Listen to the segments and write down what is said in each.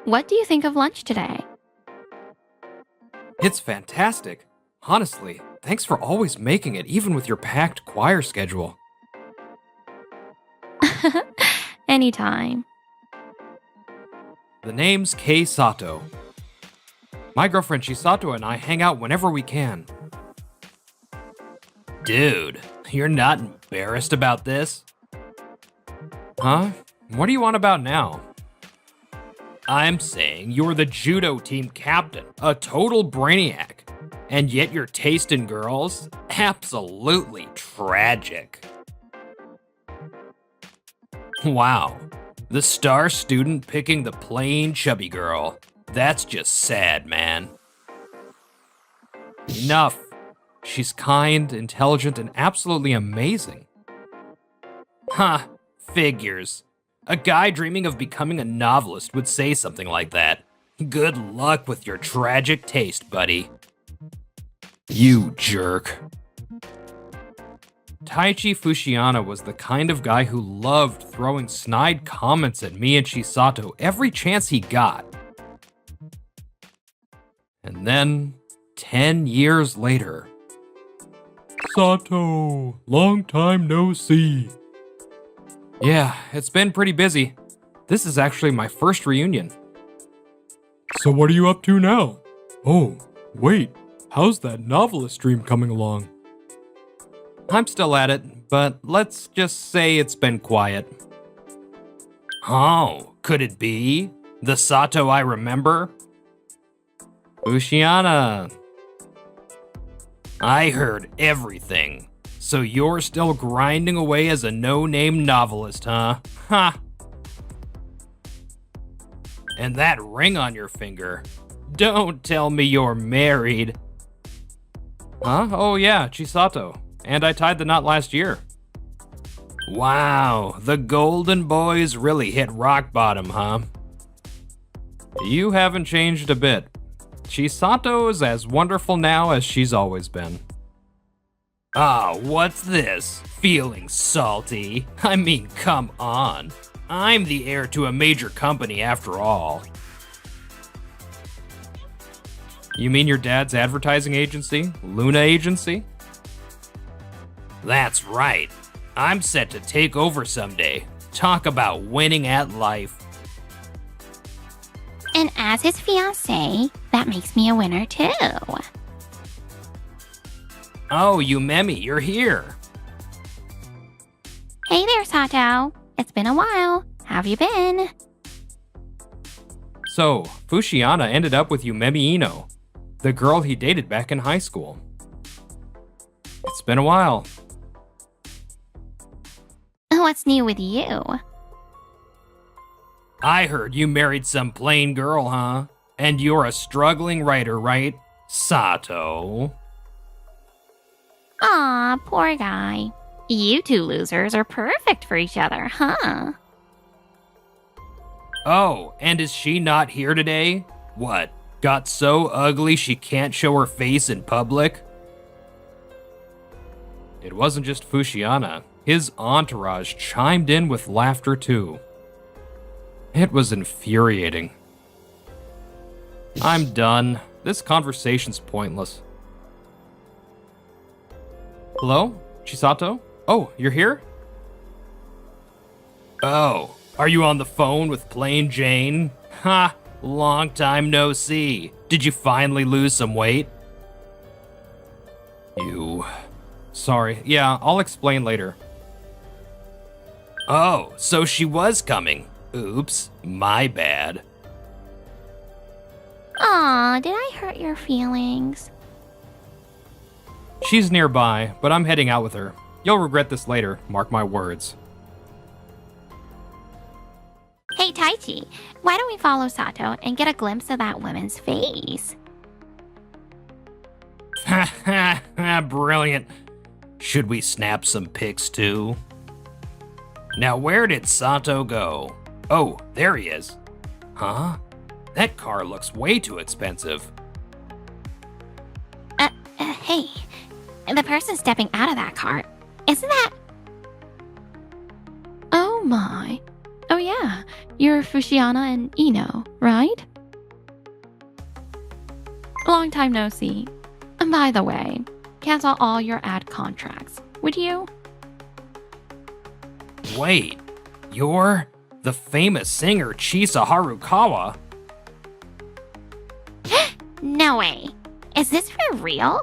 what do you think of lunch today? It's fantastic. Honestly, thanks for always making it, even with your packed choir schedule. Anytime. The name's Kei Sato. My girlfriend Chisato and I hang out whenever we can. Dude, you're not embarrassed about this? Huh? What are you on about now? I'm saying you're the judo team captain, a total brainiac, and yet your taste in girls? Absolutely tragic. Wow, the star student picking the plain chubby girl. That's just sad, man. Enough. She's kind, intelligent, and absolutely amazing. Huh, figures. A guy dreaming of becoming a novelist would say something like that. Good luck with your tragic taste, buddy. You jerk. Taichi Fushiana was the kind of guy who loved throwing snide comments at me and Chisato every chance he got. And then, 10 years later... Sato, long time no see. Yeah, it's been pretty busy. This is actually my first reunion. So what are you up to now? Oh, wait, how's that novelist dream coming along? I'm still at it, but let's just say it's been quiet. Oh, could it be? The Sato I remember? Fushiana. I heard everything. So you're still grinding away as a no-name novelist, huh? Ha! And that ring on your finger. Don't tell me you're married. Huh? Oh yeah, Chisato. And I tied the knot last year. Wow, the golden boys really hit rock bottom, huh? You haven't changed a bit. Chisato is as wonderful now as she's always been. Ah, what's this? Feeling salty? I mean, come on. I'm the heir to a major company after all. You mean your dad's advertising agency, Luna Agency? That's right. I'm set to take over someday. Talk about winning at life. And as his fiancée, that makes me a winner too. Oh, Yumemi, you're here. Hey there, Sato. It's been a while. How have you been? So, Fushiana ended up with Yumemi Ino, the girl he dated back in high school. It's been a while. What's new with you? I heard you married some plain girl, huh? And you're a struggling writer, right? Sato. Aw, poor guy. You two losers are perfect for each other, huh? Oh, and is she not here today? What, got so ugly she can't show her face in public? It wasn't just Fushiana. His entourage chimed in with laughter too. It was infuriating. I'm done. This conversation's pointless. Hello? Chisato? Oh, you're here? Oh, are you on the phone with Plain Jane? Ha! Long time no see. Did you finally lose some weight? Sorry. Yeah, I'll explain later. Oh, so she was coming. Oops, my bad. Aw, did I hurt your feelings? She's nearby, but I'm heading out with her. You'll regret this later, mark my words. Hey, Taichi, why don't we follow Sato and get a glimpse of that woman's face? Ha ha ha, brilliant. Should we snap some pics too? Now where did Sato go? Oh, there he is. Huh? That car looks way too expensive. Hey, the person stepping out of that car, isn't that... Oh my, Oh yeah, you're Fujiana and Ino, right? Long time no see. And by the way, cancel all your ad contracts, would you? Wait, you're the famous singer Chisa Harukawa? No way. Is this for real?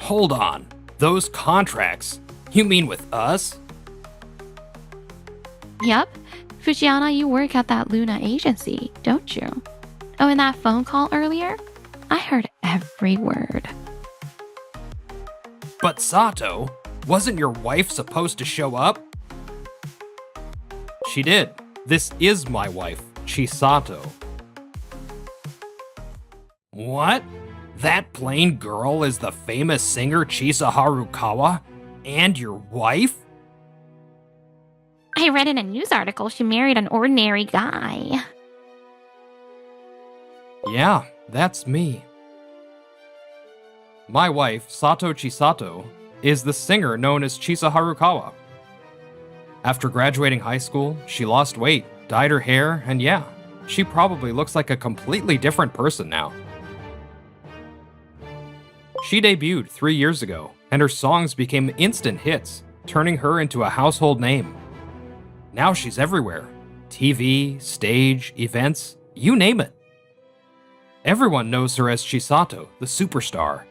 Hold on, those contracts? You mean with us? Yep. Fujiana, you work at that Luna agency, don't you? Oh, in that phone call earlier? I heard every word. But Sato, wasn't your wife supposed to show up? She did. This is my wife, Chisato. What? That plain girl is the famous singer Chisa Harukawa? And your wife? I read in a news article she married an ordinary guy. Yeah, that's me. My wife, Sato Chisato, is the singer known as Chisa Harukawa. After graduating high school, she lost weight, dyed her hair, and yeah, she probably looks like a completely different person now. She debuted 3 years ago, and her songs became instant hits, turning her into a household name. Now she's everywhere. TV, stage, events, you name it. Everyone knows her as Chisato, the superstar.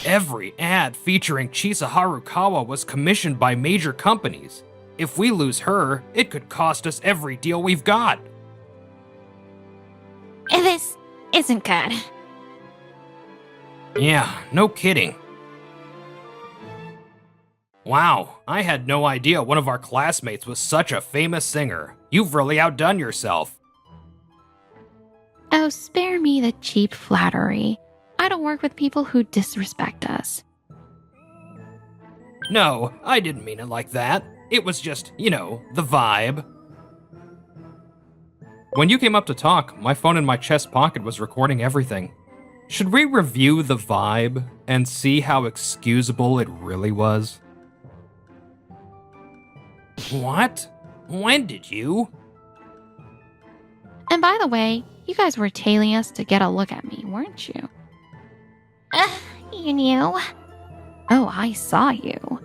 Every ad featuring Chisa Harukawa was commissioned by major companies. If we lose her, it could cost us every deal we've got. This isn't good. Yeah, no kidding. Wow, I had no idea one of our classmates was such a famous singer. You've really outdone yourself. Oh, spare me the cheap flattery. I don't work with people who disrespect us. No, I didn't mean it like that. It was just, the vibe. When you came up to talk, my phone in my chest pocket was recording everything. Should we review the vibe and see how excusable it really was? What? When did you? And by the way, you guys were tailing us to get a look at me, weren't you? You knew? Oh, I saw you.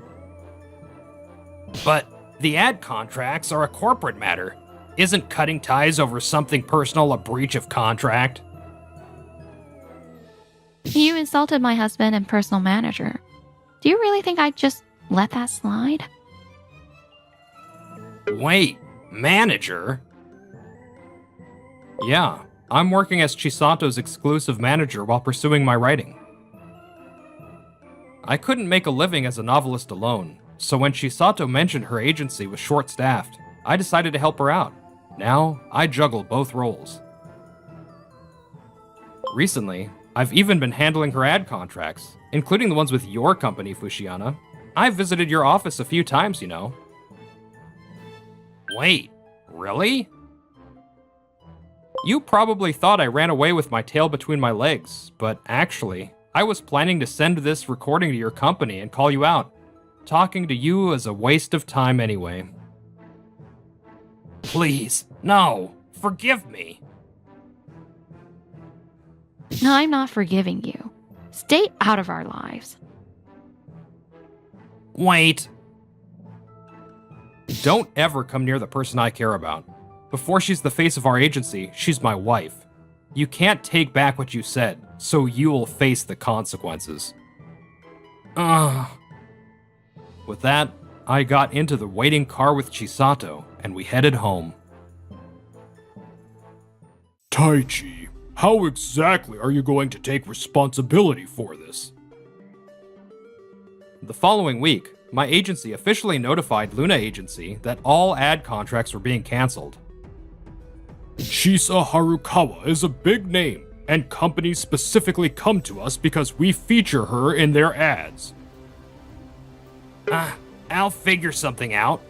But the ad contracts are a corporate matter. Isn't cutting ties over something personal a breach of contract? You insulted my husband and personal manager. Do you really think I'd just let that slide? Wait, manager? Yeah, I'm working as Chisato's exclusive manager while pursuing my writing. I couldn't make a living as a novelist alone, so when Chisato mentioned her agency was short-staffed, I decided to help her out. Now, I juggle both roles. Recently, I've even been handling her ad contracts, including the ones with your company, Fujiana. I've visited your office a few times, you know. Wait, really? You probably thought I ran away with my tail between my legs, but actually, I was planning to send this recording to your company and call you out. Talking to you is a waste of time anyway. Please, no, forgive me. I'm not forgiving you. Stay out of our lives. Wait. Don't ever come near the person I care about. Before she's the face of our agency, she's my wife. You can't take back what you said, so you'll face the consequences. With that, I got into the waiting car with Chisato, and we headed home. Taichi, how exactly are you going to take responsibility for this? The following week, my agency officially notified Luna Agency that all ad contracts were being canceled. Chisa Harukawa is a big name, and companies specifically come to us because we feature her in their ads. I'll figure something out.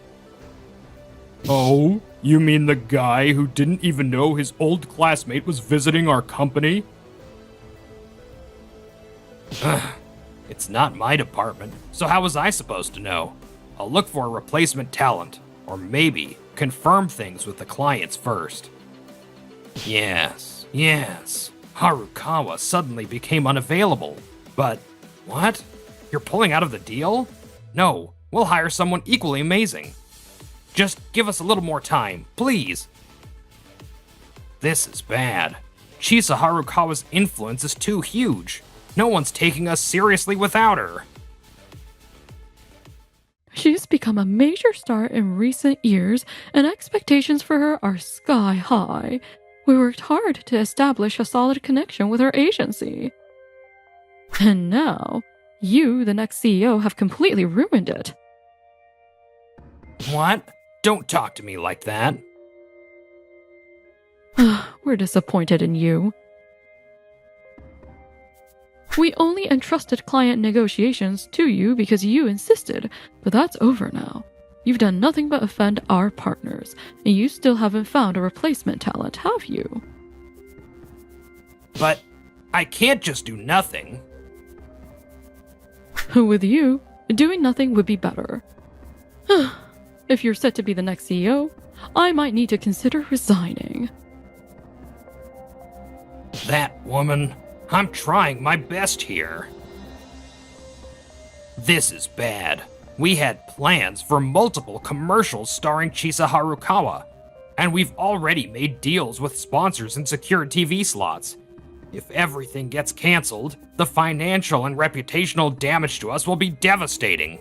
Oh? You mean the guy who didn't even know his old classmate was visiting our company? It's not my department, so how was I supposed to know? I'll look for a replacement talent, or maybe confirm things with the clients first. Yes. Harukawa suddenly became unavailable. But, what? You're pulling out of the deal? No, we'll hire someone equally amazing. Just give us a little more time, please. This is bad. Chisa Harukawa's influence is too huge. No one's taking us seriously without her. She's become a major star in recent years, and expectations for her are sky high. We worked hard to establish a solid connection with her agency. And now, you, the next CEO, have completely ruined it. What? Don't talk to me like that. We're disappointed in you. We only entrusted client negotiations to you because you insisted, but that's over now. You've done nothing but offend our partners, and you still haven't found a replacement talent, have you? But I can't just do nothing. With you, doing nothing would be better. If you're set to be the next CEO, I might need to consider resigning. That woman. I'm trying my best here. This is bad. We had plans for multiple commercials starring Chisa Harukawa, and we've already made deals with sponsors and secured TV slots. If everything gets canceled, the financial and reputational damage to us will be devastating.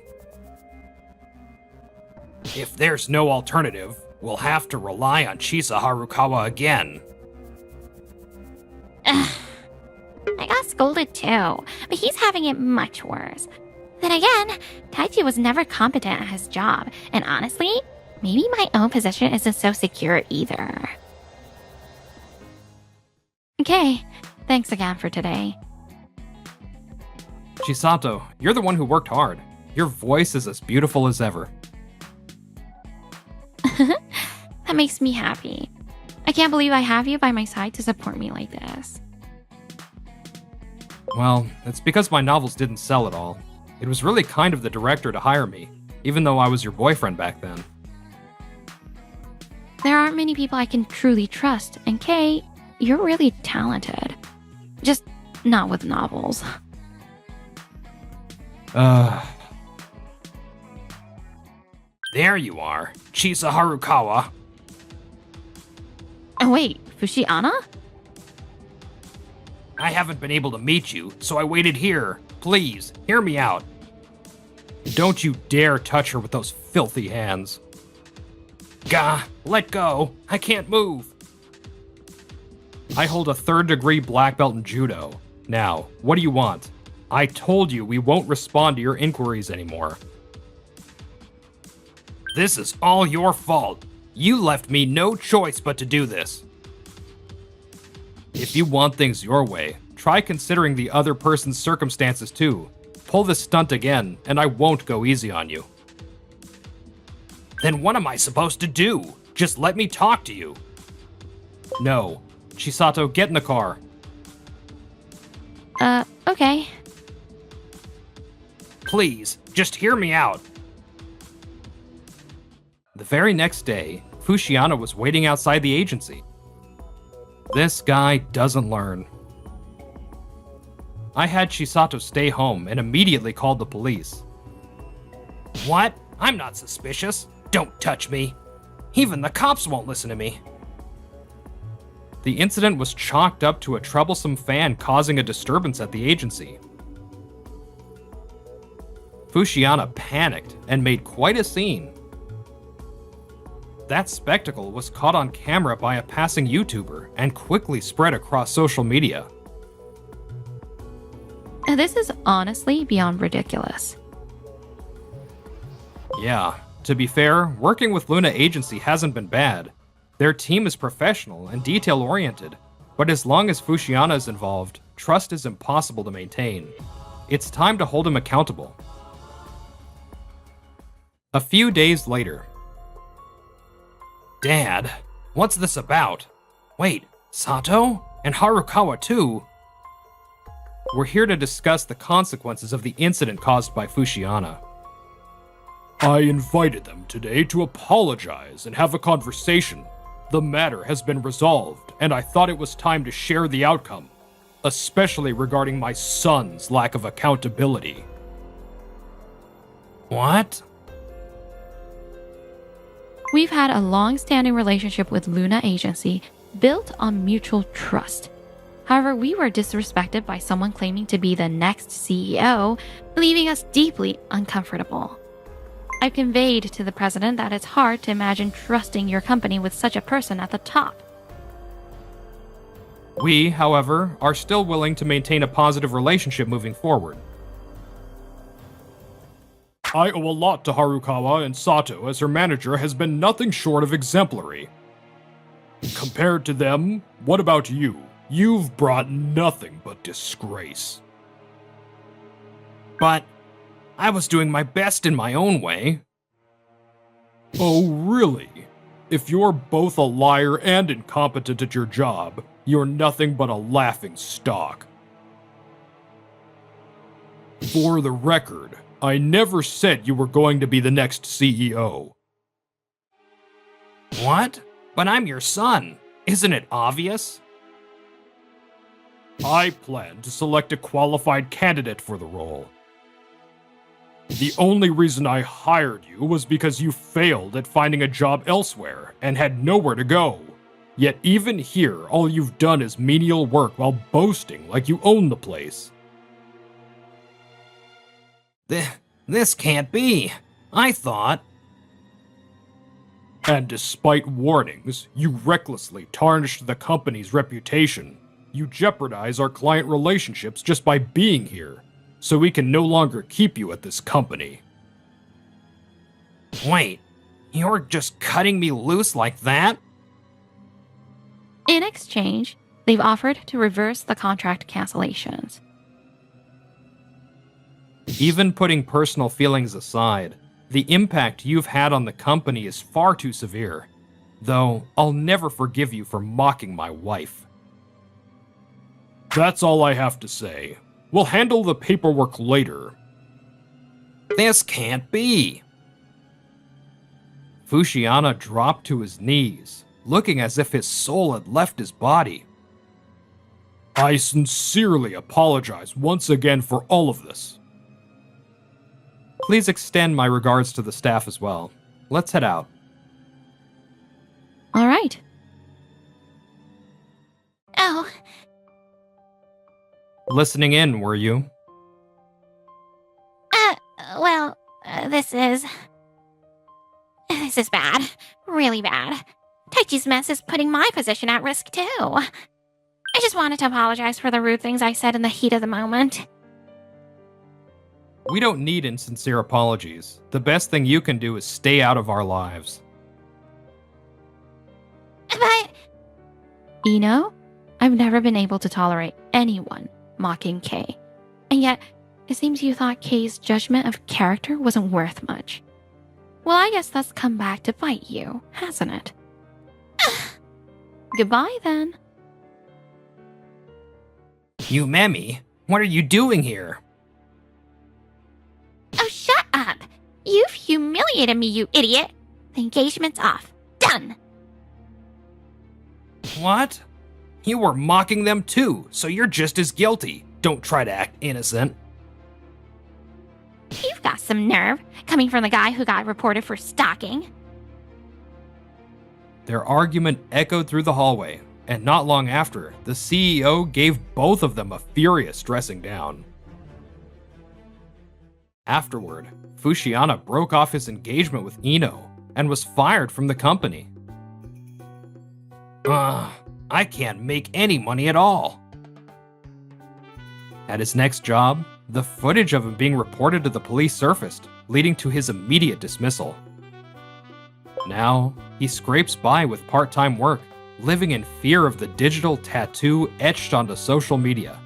If there's no alternative, we'll have to rely on Chisa Harukawa again. I got scolded too, but he's having it much worse. Then again, Taiji was never competent at his job, and honestly, maybe my own position isn't so secure either. Okay, thanks again for today. Chisato, you're the one who worked hard. Your voice is as beautiful as ever. That makes me happy. I can't believe I have you by my side to support me like this. Well, it's because my novels didn't sell at all. It was really kind of the director to hire me, even though I was your boyfriend back then. There aren't many people I can truly trust, and Kay, you're really talented. Just not with novels. There you are, Chisa Harukawa. Oh wait, Fushiana? I haven't been able to meet you, so I waited here. Please, hear me out. Don't you dare touch her with those filthy hands. Gah, let go. I can't move. I hold a 3rd degree black belt in judo. Now, what do you want? I told you we won't respond to your inquiries anymore. This is all your fault. You left me no choice but to do this. If you want things your way, try considering the other person's circumstances too. Pull this stunt again, and I won't go easy on you. Then what am I supposed to do? Just let me talk to you. No. Chisato, get in the car. Okay. Please, just hear me out. The very next day, Fushiana was waiting outside the agency. This guy doesn't learn. I had Chisato stay home and immediately called the police. What? I'm not suspicious. Don't touch me. Even the cops won't listen to me. The incident was chalked up to a troublesome fan causing a disturbance at the agency. Fushiana panicked and made quite a scene. That spectacle was caught on camera by a passing YouTuber and quickly spread across social media. This is honestly beyond ridiculous. Yeah, to be fair, working with Luna Agency hasn't been bad. Their team is professional and detail-oriented, but as long as Fushiana is involved, trust is impossible to maintain. It's time to hold him accountable. A few days later. Dad, what's this about? Wait, Sato? And Harukawa too? We're here to discuss the consequences of the incident caused by Fushiana. I invited them today to apologize and have a conversation. The matter has been resolved, and I thought it was time to share the outcome, especially regarding my son's lack of accountability. What? We've had a long-standing relationship with Luna Agency built on mutual trust. However, we were disrespected by someone claiming to be the next CEO, leaving us deeply uncomfortable. I've conveyed to the president that it's hard to imagine trusting your company with such a person at the top. We, however, are still willing to maintain a positive relationship moving forward. I owe a lot to Harukawa, and Sato as her manager has been nothing short of exemplary. Compared to them, what about you? You've brought nothing but disgrace. But I was doing my best in my own way. Oh, really? If you're both a liar and incompetent at your job, you're nothing but a laughing stock. For the record, I never said you were going to be the next CEO. What? But I'm your son. Isn't it obvious? I plan to select a qualified candidate for the role. The only reason I hired you was because you failed at finding a job elsewhere and had nowhere to go. Yet even here, all you've done is menial work while boasting like you own the place. This can't be. I thought... And despite warnings, you recklessly tarnished the company's reputation. You jeopardize our client relationships just by being here, so we can no longer keep you at this company. Wait, you're just cutting me loose like that? In exchange, they've offered to reverse the contract cancellations. Even putting personal feelings aside, the impact you've had on the company is far too severe. Though, I'll never forgive you for mocking my wife. That's all I have to say. We'll handle the paperwork later. This can't be. Fushiana dropped to his knees, looking as if his soul had left his body. I sincerely apologize once again for all of this. Please extend my regards to the staff as well. Let's head out. All right. Oh, Listening in, were you? well, this is bad. Really bad. Taichi's mess is putting my position at risk, too. I just wanted to apologize for the rude things I said in the heat of the moment. We don't need insincere apologies. The best thing you can do is stay out of our lives. But... I've never been able to tolerate anyone mocking Kay. And yet, it seems you thought Kay's judgment of character wasn't worth much. Well, I guess that's come back to bite you, hasn't it? Goodbye, then. Yumemi, what are you doing here? Oh, shut up! You've humiliated me, you idiot! The engagement's off. Done! What? You were mocking them too, so you're just as guilty. Don't try to act innocent. You've got some nerve, coming from the guy who got reported for stalking. Their argument echoed through the hallway, and not long after, the CEO gave both of them a furious dressing down. Afterward, Fushiana broke off his engagement with Ino and was fired from the company. I can't make any money at all. At his next job, the footage of him being reported to the police surfaced, leading to his immediate dismissal. Now, he scrapes by with part-time work, living in fear of the digital tattoo etched onto social media,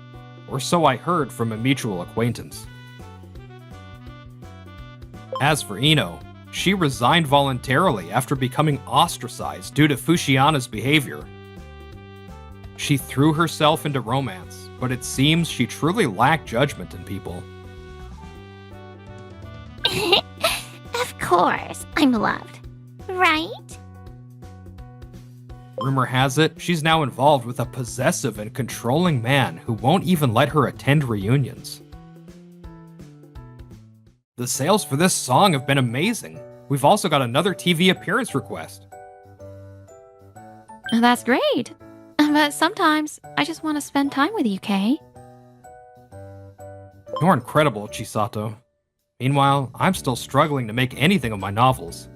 or so I heard from a mutual acquaintance. As for Ino, she resigned voluntarily after becoming ostracized due to Fushiana's behavior. She threw herself into romance, but it seems she truly lacked judgment in people. Of course, I'm loved. Right? Rumor has it, she's now involved with a possessive and controlling man who won't even let her attend reunions. The sales for this song have been amazing. We've also got another TV appearance request. That's great. But sometimes I just want to spend time with you, Kay. You're incredible, Chisato. Meanwhile, I'm still struggling to make anything of my novels.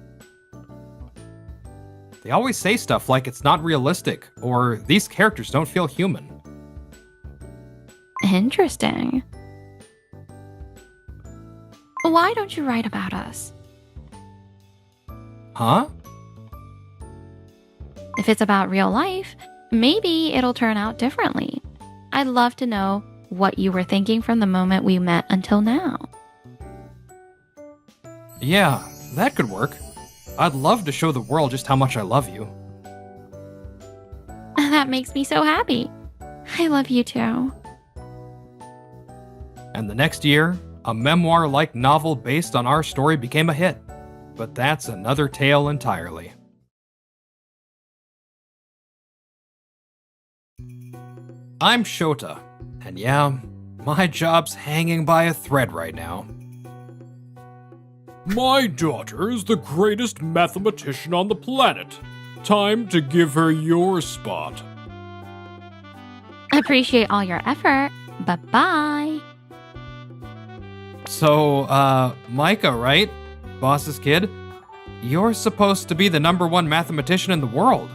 They always say stuff like it's not realistic, or these characters don't feel human. Interesting. Why don't you write about us? Huh? If it's about real life, maybe it'll turn out differently. I'd love to know what you were thinking from the moment we met until now. Yeah, that could work. I'd love to show the world just how much I love you. That makes me so happy. I love you too. And the next year, a memoir-like novel based on our story became a hit. But that's another tale entirely. I'm Shota, and yeah, my job's hanging by a thread right now. My daughter is the greatest mathematician on the planet. Time to give her your spot. Appreciate all your effort, but bye. So, Micah, right? Boss's kid? You're supposed to be the #1 mathematician in the world.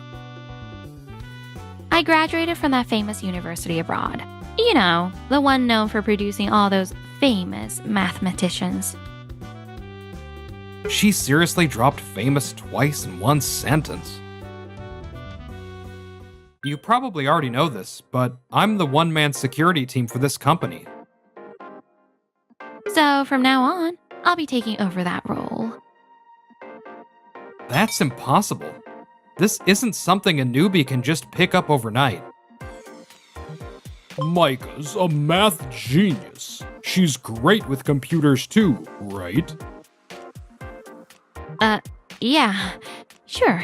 I graduated from that famous university abroad. You know, the one known for producing all those famous mathematicians. She seriously dropped famous twice in one sentence. You probably already know this, but I'm the one-man security team for this company. So from now on, I'll be taking over that role. That's impossible. This isn't something a newbie can just pick up overnight. Micah's a math genius. She's great with computers too, right? Yeah, sure.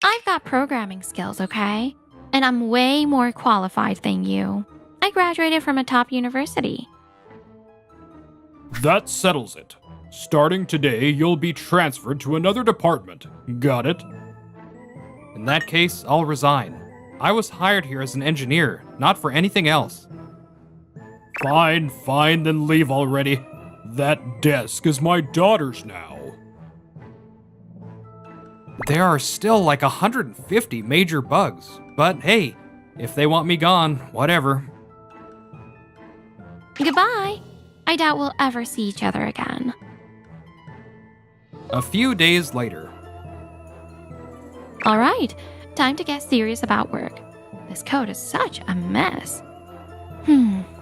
I've got programming skills, okay? And I'm way more qualified than you. I graduated from a top university. That settles it. Starting today, you'll be transferred to another department. Got it? In that case, I'll resign. I was hired here as an engineer, not for anything else. Fine, then leave already. That desk is my daughter's now. There are still like 150 major bugs, but hey, if they want me gone, whatever. Goodbye. I doubt we'll ever see each other again. A few days later. All right, time to get serious about work. This code is such a mess.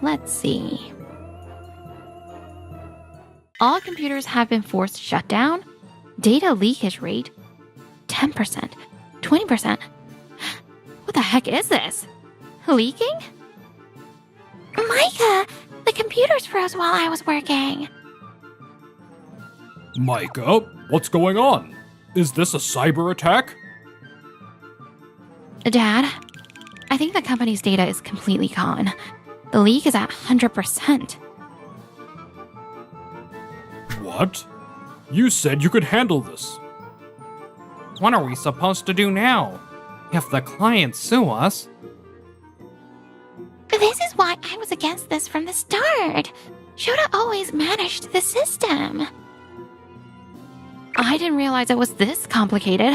Let's see. All computers have been forced shut down. Data leakage rate 10%, 20%. What the heck is this? Leaking? Micah, the computers froze while I was working. Micah, what's going on? Is this a cyber attack? Dad, I think the company's data is completely gone. The leak is at 100%. What? You said you could handle this. What are we supposed to do now? If the clients sue us... This is why I was against this from the start. Shota always managed the system. I didn't realize it was this complicated.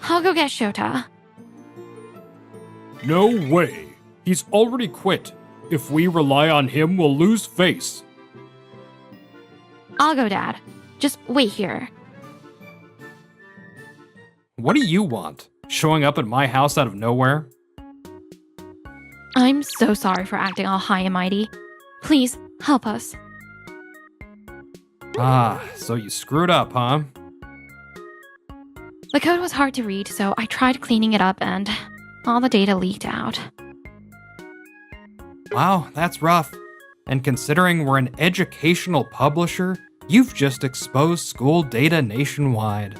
I'll go get Shota. No way. He's already quit. If we rely on him, we'll lose face. I'll go, Dad. Just wait here. What do you want? Showing up at my house out of nowhere? I'm so sorry for acting all high and mighty. Please, help us. Ah, so you screwed up, huh? The code was hard to read, so I tried cleaning it up and all the data leaked out. Wow, that's rough. And considering we're an educational publisher, You've just exposed school data nationwide.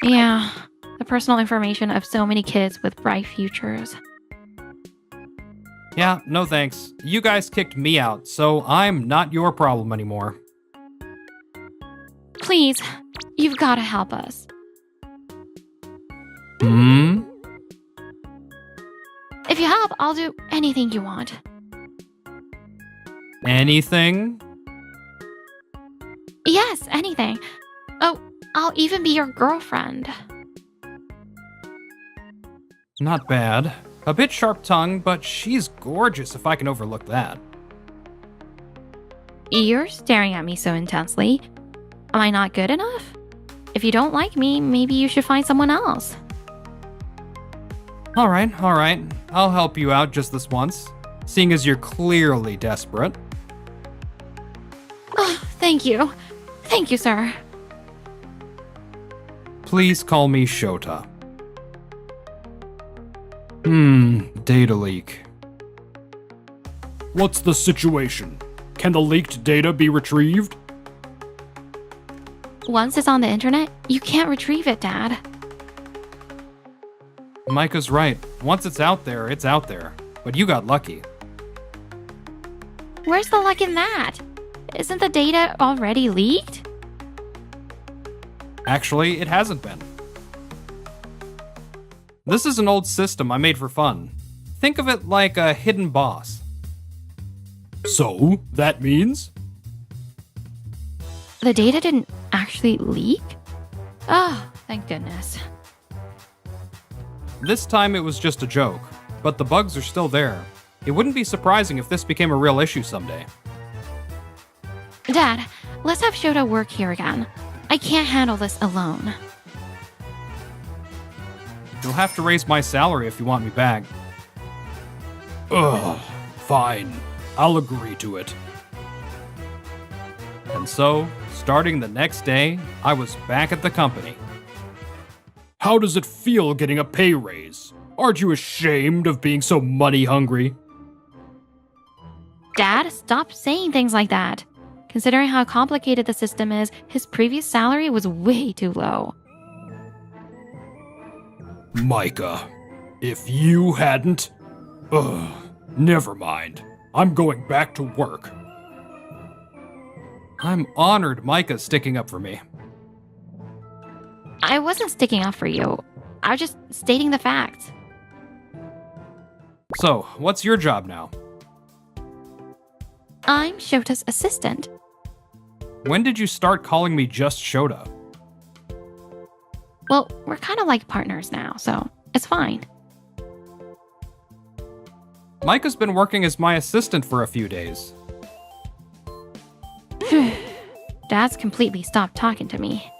Yeah, the personal information of so many kids with bright futures. Yeah, no thanks. You guys kicked me out, so I'm not your problem anymore. Please, you've got to help us. Hmm? If you help, I'll do anything you want. Anything? Yes, anything. Oh, I'll even be your girlfriend. Not bad. A bit sharp-tongued, but she's gorgeous if I can overlook that. You're staring at me so intensely. Am I not good enough? If you don't like me, maybe you should find someone else. Alright. I'll help you out just this once, seeing as you're clearly desperate. Oh, thank you. Thank you, sir. Please call me Shota. Data leak. What's the situation? Can the leaked data be retrieved? Once it's on the internet, you can't retrieve it, Dad. Micah's right. Once it's out there, it's out there. But you got lucky. Where's the luck in that? Isn't the data already leaked? Actually, it hasn't been. This is an old system I made for fun. Think of it like a hidden boss. So, that means? The data didn't actually leak? Oh, thank goodness. This time it was just a joke, but the bugs are still there. It wouldn't be surprising if this became a real issue someday. Dad, let's have Shota work here again. I can't handle this alone. You'll have to raise my salary if you want me back. Ugh, fine. I'll agree to it. And so, starting the next day, I was back at the company. How does it feel getting a pay raise? Aren't you ashamed of being so money hungry? Dad, stop saying things like that. Considering how complicated the system is, his previous salary was way too low. Micah, if you hadn't... Ugh, never mind. I'm going back to work. I'm honored Micah's sticking up for me. I wasn't sticking up for you. I was just stating the facts. So, what's your job now? I'm Shota's assistant. When did you start calling me just Shota? Well, we're kind of like partners now, so it's fine. Micah's been working as my assistant for a few days. Dad's completely stopped talking to me.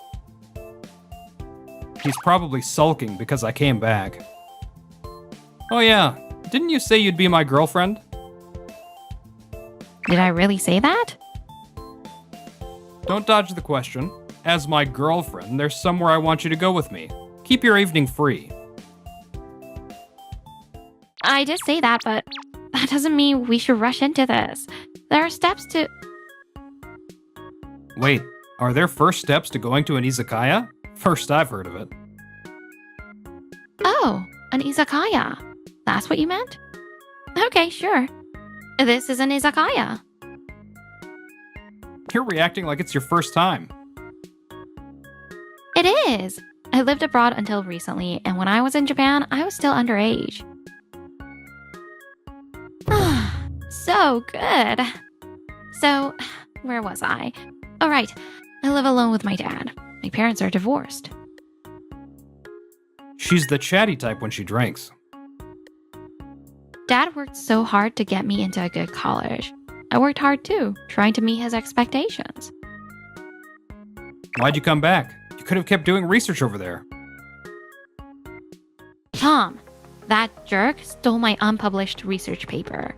He's probably sulking because I came back. Oh yeah, didn't you say you'd be my girlfriend? Did I really say that? Don't dodge the question. As my girlfriend, there's somewhere I want you to go with me. Keep your evening free. I did say that, but that doesn't mean we should rush into this. There are steps to... Wait, are there first steps to going to an izakaya? First I've heard of it. Oh, an izakaya. That's what you meant? Okay, sure. This is an izakaya. You're reacting like it's your first time. It is. I lived abroad until recently, and when I was in Japan, I was still underage. So good. So, where was I? Oh, right. I live alone with my dad. My parents are divorced. She's the chatty type when she drinks. Dad worked so hard to get me into a good college. I worked hard too, trying to meet his expectations. Why'd you come back? You could have kept doing research over there. Tom, that jerk stole my unpublished research paper.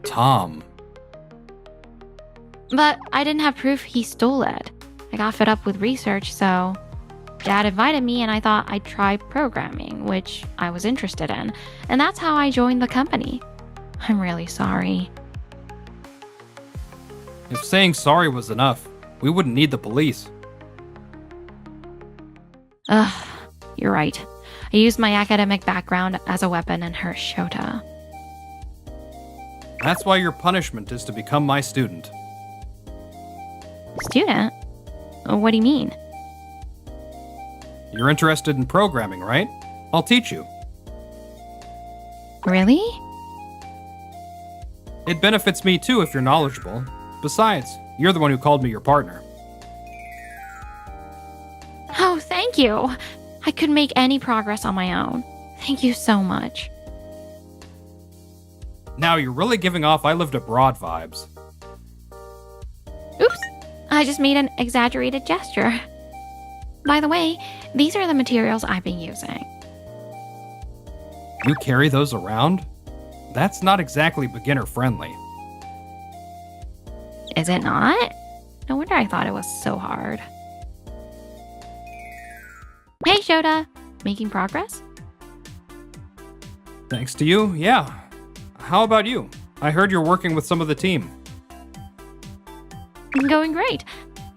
Tom. But I didn't have proof he stole it. I got fed up with research, so Dad invited me and I thought I'd try programming, which I was interested in, and that's how I joined the company. I'm really sorry. If saying sorry was enough, we wouldn't need the police. Ugh, you're right. I used my academic background as a weapon and hurt Shota. That's why your punishment is to become my student. Student? What do you mean? You're interested in programming, right? I'll teach you. Really? It benefits me too if you're knowledgeable. Besides, you're the one who called me your partner. Oh, thank you. I couldn't make any progress on my own. Thank you so much. Now you're really giving off I lived abroad vibes. Oops, I just made an exaggerated gesture. By the way, these are the materials I've been using. You carry those around? That's not exactly beginner friendly. Is it not? No wonder I thought it was so hard. Hey, Shota. Making progress? Thanks to you, yeah. How about you? I heard you're working with some of the team. Going great.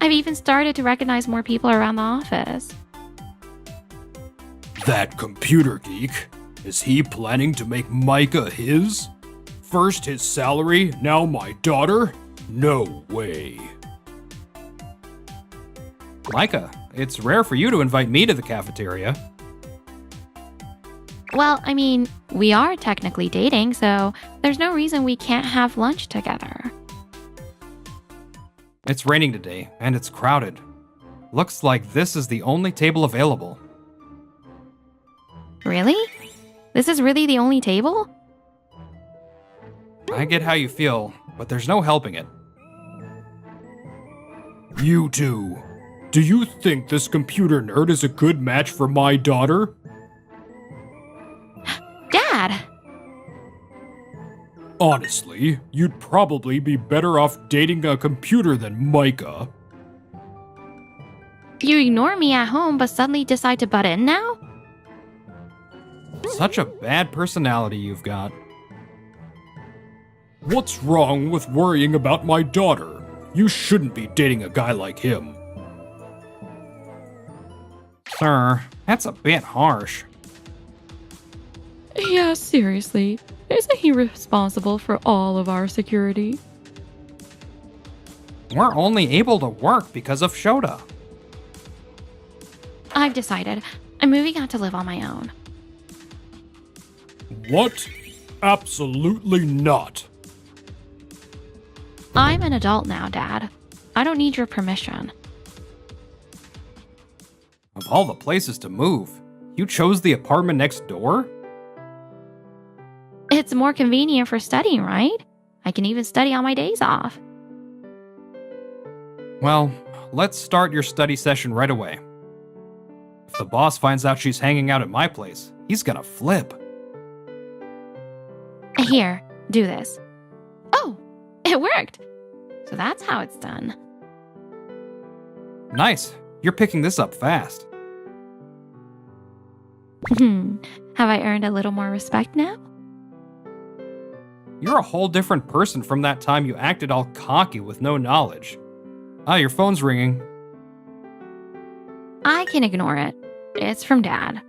I've even started to recognize more people around the office. That computer geek? Is he planning to make Micah his? First his salary, now my daughter? No way. Micah, it's rare for you to invite me to the cafeteria. Well, I mean, we are technically dating, so there's no reason we can't have lunch together. It's raining today, and it's crowded. Looks like this is the only table available. Really? This is really the only table? I get how you feel, but there's no helping it. You two. Do you think this computer nerd is a good match for my daughter? Dad! Honestly, you'd probably be better off dating a computer than Micah. You ignore me at home but suddenly decide to butt in now? Such a bad personality you've got. What's wrong with worrying about my daughter? You shouldn't be dating a guy like him. Sir, that's a bit harsh. Yeah, seriously. Isn't he responsible for all of our security? We're only able to work because of Shota. I've decided. I'm moving out to live on my own. What? Absolutely not. I'm an adult now, Dad. I don't need your permission. Of all the places to move, you chose the apartment next door? It's more convenient for studying, right? I can even study on my days off. Well, let's start your study session right away. If the boss finds out she's hanging out at my place, he's gonna flip. Here, do this. Oh, it worked! So that's how it's done. Nice. You're picking this up fast. Have I earned a little more respect now? You're a whole different person from that time you acted all cocky with no knowledge. Ah, your phone's ringing. I can ignore it. It's from Dad.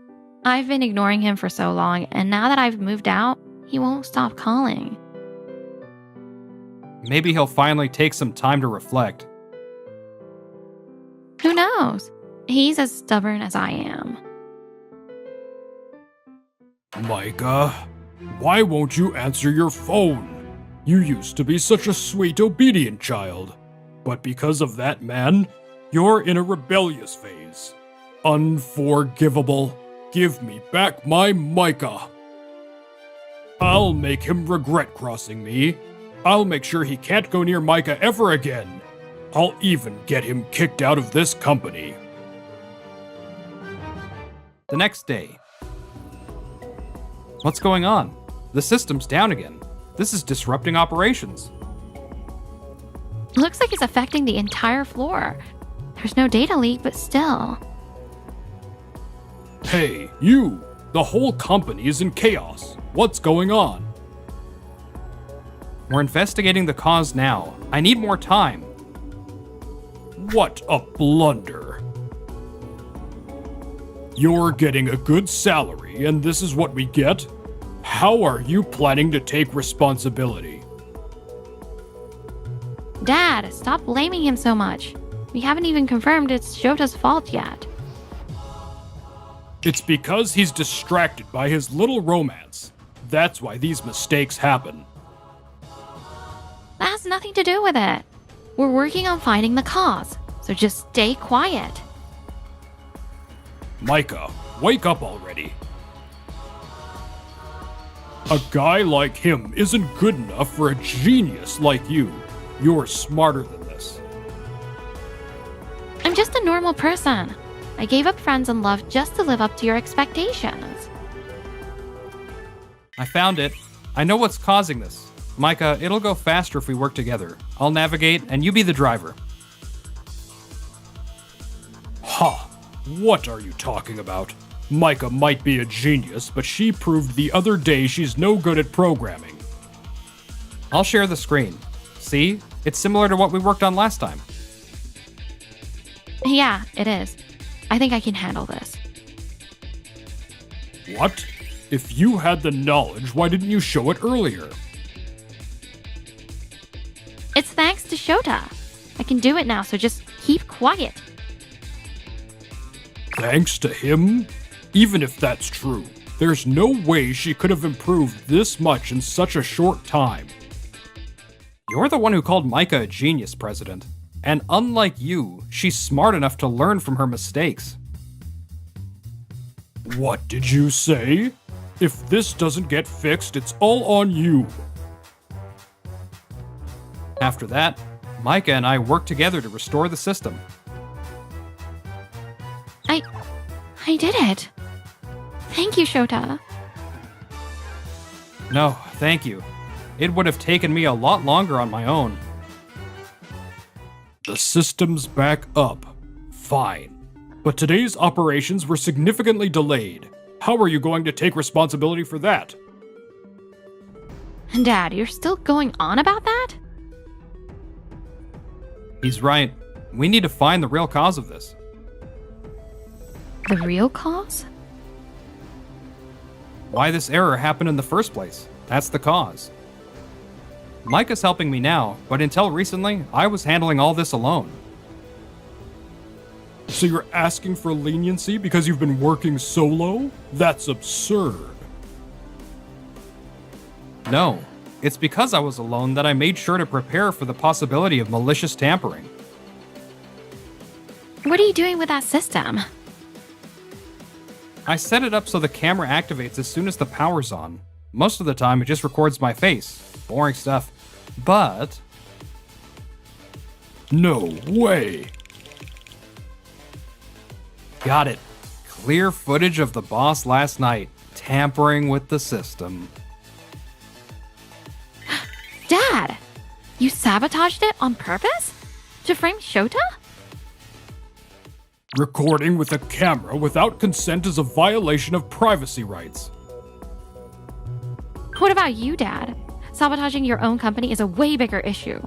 I've been ignoring him for so long, and now that I've moved out, he won't stop calling. Maybe he'll finally take some time to reflect. Who knows? He's as stubborn as I am. Micah, why won't you answer your phone? You used to be such a sweet, obedient child. But because of that man, you're in a rebellious phase. Unforgivable. Give me back my Micah. I'll make him regret crossing me. I'll make sure he can't go near Micah ever again. I'll even get him kicked out of this company. The next day. What's going on? The system's down again. This is disrupting operations. Looks like it's affecting the entire floor. There's no data leak, but still. Hey, you! The whole company is in chaos. What's going on? We're investigating the cause now. I need more time. What a blunder. You're getting a good salary, and this is what we get? How are you planning to take responsibility? Dad, stop blaming him so much. We haven't even confirmed it's Shota's fault yet. It's because he's distracted by his little romance. That's why these mistakes happen. That has nothing to do with it. We're working on finding the cause, so just stay quiet. Micah, wake up already. A guy like him isn't good enough for a genius like you. You're smarter than this. I'm just a normal person. I gave up friends and love just to live up to your expectations. I found it. I know what's causing this. Micah, it'll go faster if we work together. I'll navigate, and you be the driver. Ha! What are you talking about? Micah might be a genius, but she proved the other day she's no good at programming. I'll share the screen. See? It's similar to what we worked on last time. Yeah, it is. I think I can handle this. What? If you had the knowledge, why didn't you show it earlier? It's thanks to Shota. I can do it now, so just keep quiet. Thanks to him? Even if that's true, there's no way she could have improved this much in such a short time. You're the one who called Micah a genius, President. And unlike you, she's smart enough to learn from her mistakes. What did you say? If this doesn't get fixed, it's all on you. After that, Micah and I worked together to restore the system. I did it. Thank you, Shota. No, thank you. It would have taken me a lot longer on my own. The system's back up. Fine. But today's operations were significantly delayed. How are you going to take responsibility for that? Dad, you're still going on about that? He's right. We need to find the real cause of this. The real cause? Why this error happened in the first place. That's the cause. Micah's helping me now, but until recently, I was handling all this alone. So you're asking for leniency because you've been working solo? That's absurd. No, it's because I was alone that I made sure to prepare for the possibility of malicious tampering. What are you doing with that system? I set it up so the camera activates as soon as the power's on. Most of the time, it just records my face. Boring stuff. But... No way. Got it. Clear footage of the boss last night, tampering with the system. Dad! You sabotaged it on purpose? To frame Shota? Recording with a camera without consent is a violation of privacy rights. What about you, Dad? Sabotaging your own company is a way bigger issue.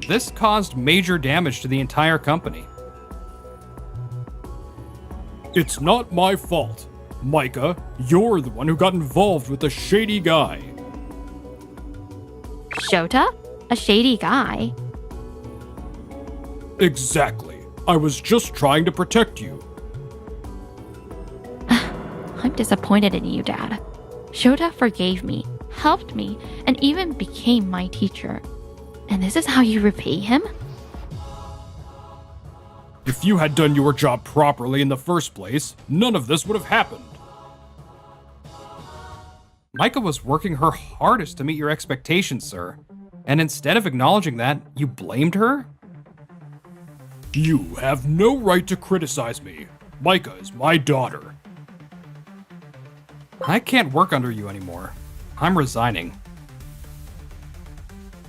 This caused major damage to the entire company. It's not my fault. Micah, you're the one who got involved with the shady guy. Shota? A shady guy? Exactly. I was just trying to protect you. I'm disappointed in you, Dad. Shota forgave me, helped me, and even became my teacher. And this is how you repay him? If you had done your job properly in the first place, none of this would have happened. Micah was working her hardest to meet your expectations, sir. And instead of acknowledging that, you blamed her? You have no right to criticize me. Micah is my daughter. I can't work under you anymore. I'm resigning.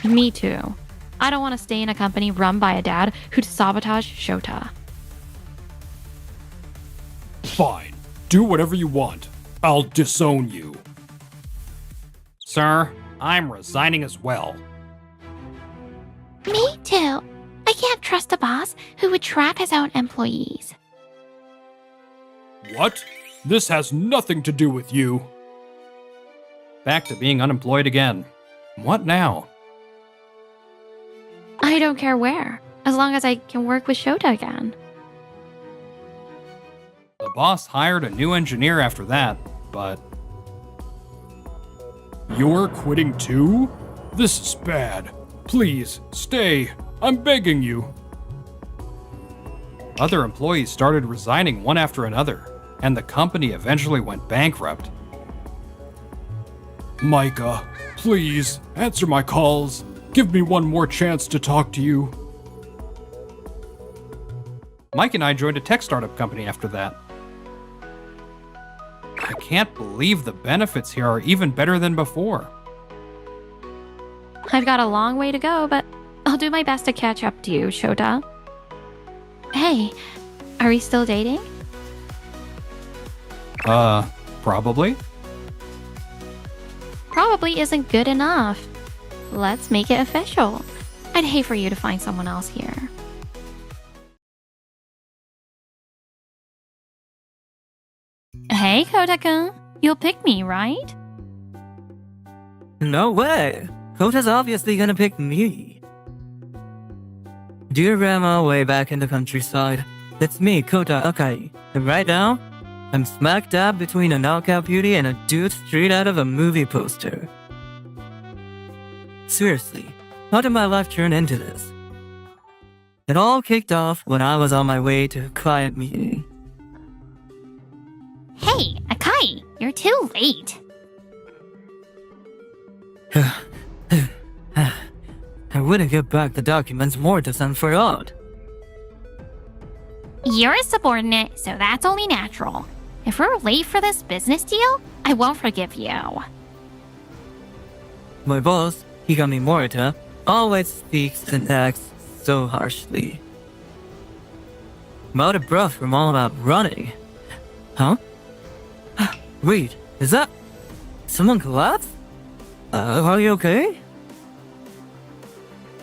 Me too. I don't want to stay in a company run by a dad who'd sabotage Shota. Fine. Do whatever you want. I'll disown you. Sir, I'm resigning as well. Me too. I can't trust a boss who would trap his own employees. What? This has nothing to do with you. Back to being unemployed again. What now? I don't care where, as long as I can work with Shota again. The boss hired a new engineer after that, but You're quitting too? This is bad. Please, stay. I'm begging you. other employees started resigning one after another, and the company eventually went bankrupt. Micah, please, answer my calls. Give me one more chance to talk to you. Mike and I joined a tech startup company after that. I can't believe the benefits here are even better than before. I've got a long way to go, but I'll do my best to catch up to you, Shota. Hey, are we still dating? Probably? Probably isn't good enough. Let's make it official. I'd hate for you to find someone else here. Hey, Kota-kun. You'll pick me, right? No way! Kota's obviously gonna pick me. Dear Grandma way back in the countryside, it's me, Kota Akai, and right now, I'm smack dab between a knockout beauty and a dude straight out of a movie poster. Seriously, how did my life turn into this? It all kicked off when I was on my way to a client meeting. Hey, Akai, you're too late. I wouldn't give back the documents Mortis and forgot. You're a subordinate, so that's only natural. If we're late for this business deal, I won't forgive you. My boss, Higami Morita, always speaks and acts so harshly. I'm out of breath from all that running. Huh? Wait, is that... someone collapsed? Are you okay?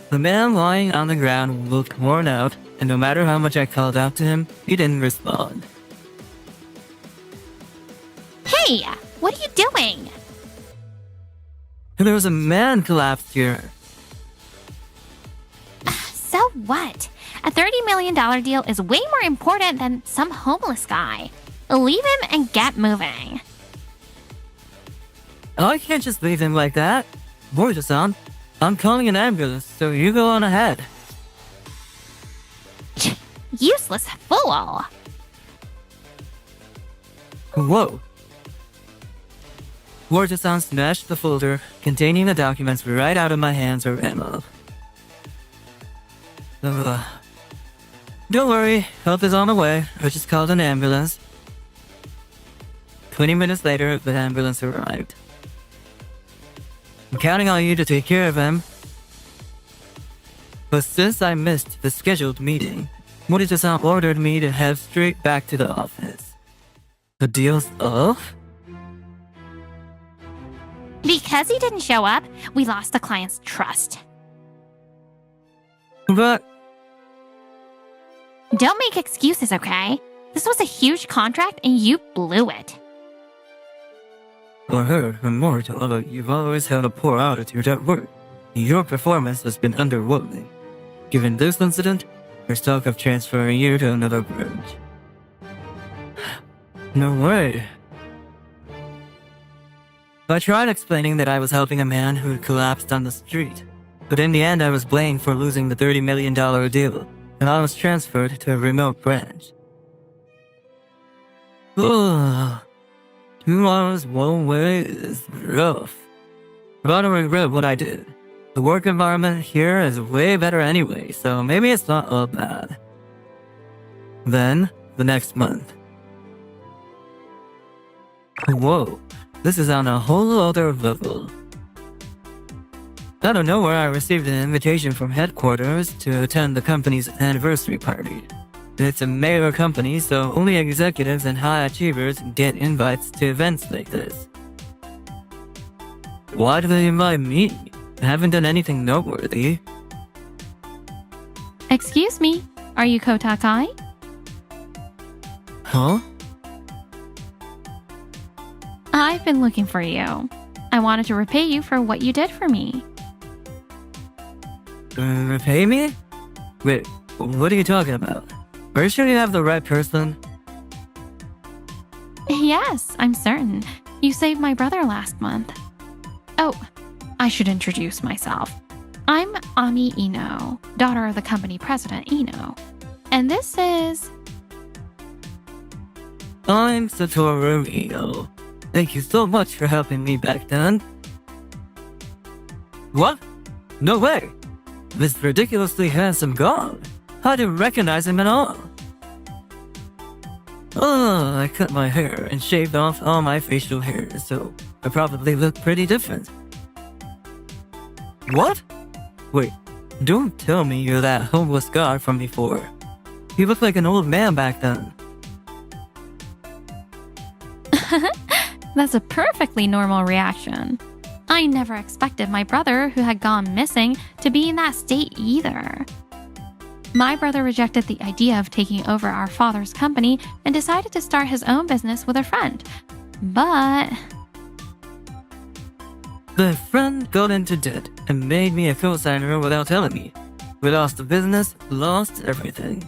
The man lying on the ground looked worn out, and no matter how much I called out to him, he didn't respond. Hey, what are you doing? There was a man collapsed here. So what? A $30 million deal is way more important than some homeless guy. Leave him and get moving. I can't just leave him like that. Morita-san, I'm calling an ambulance, so you go on ahead. Useless fool. Whoa. Morita-san smashed the folder containing the documents right out of my hands or ammo. Don't worry, help is on the way. I just called an ambulance. 20 minutes later, the ambulance arrived. I'm counting on you to take care of him. But since I missed the scheduled meeting, Morita-san ordered me to head straight back to the office. The deal's off? Because he didn't show up, we lost the client's trust. But Don't make excuses, okay? This was a huge contract and you blew it. I heard from Morita that you've always had a poor attitude at work. Your performance has been underwhelming. Given this incident, there's talk of transferring you to another branch. No way. I tried explaining that I was helping a man who had collapsed on the street, but in the end I was blamed for losing the $30 million deal, and I was transferred to a remote branch. Ugh. 2 hours one way is rough. But I don't regret what I did. The work environment here is way better anyway, so maybe it's not all bad. Then, the next month. Whoa, this is on a whole other level. Out of nowhere, I received an invitation from headquarters to attend the company's anniversary party. It's a major company, so only executives and high achievers get invites to events like this. Why do they invite me? I haven't done anything noteworthy. Excuse me, are you Kota Akai? Huh? I've been looking for you. I wanted to repay you for what you did for me. Repay me? Wait, what are you talking about? Are you sure you have the right person? Yes, I'm certain. You saved my brother last month. Oh, I should introduce myself. I'm Ami Ino, daughter of the company president Ino. And this is... I'm Satoru Ino. Thank you so much for helping me back then. What? No way! This ridiculously handsome god. I didn't recognize him at all. Oh, I cut my hair and shaved off all my facial hair, so I probably look pretty different. What? Wait, don't tell me you're that homeless god from before. You look like an old man back then. That's a perfectly normal reaction. I never expected my brother, who had gone missing, to be in that state either. My brother rejected the idea of taking over our father's company and decided to start his own business with a friend. But... The friend got into debt and made me a co-signer without telling me. We lost the business, lost everything.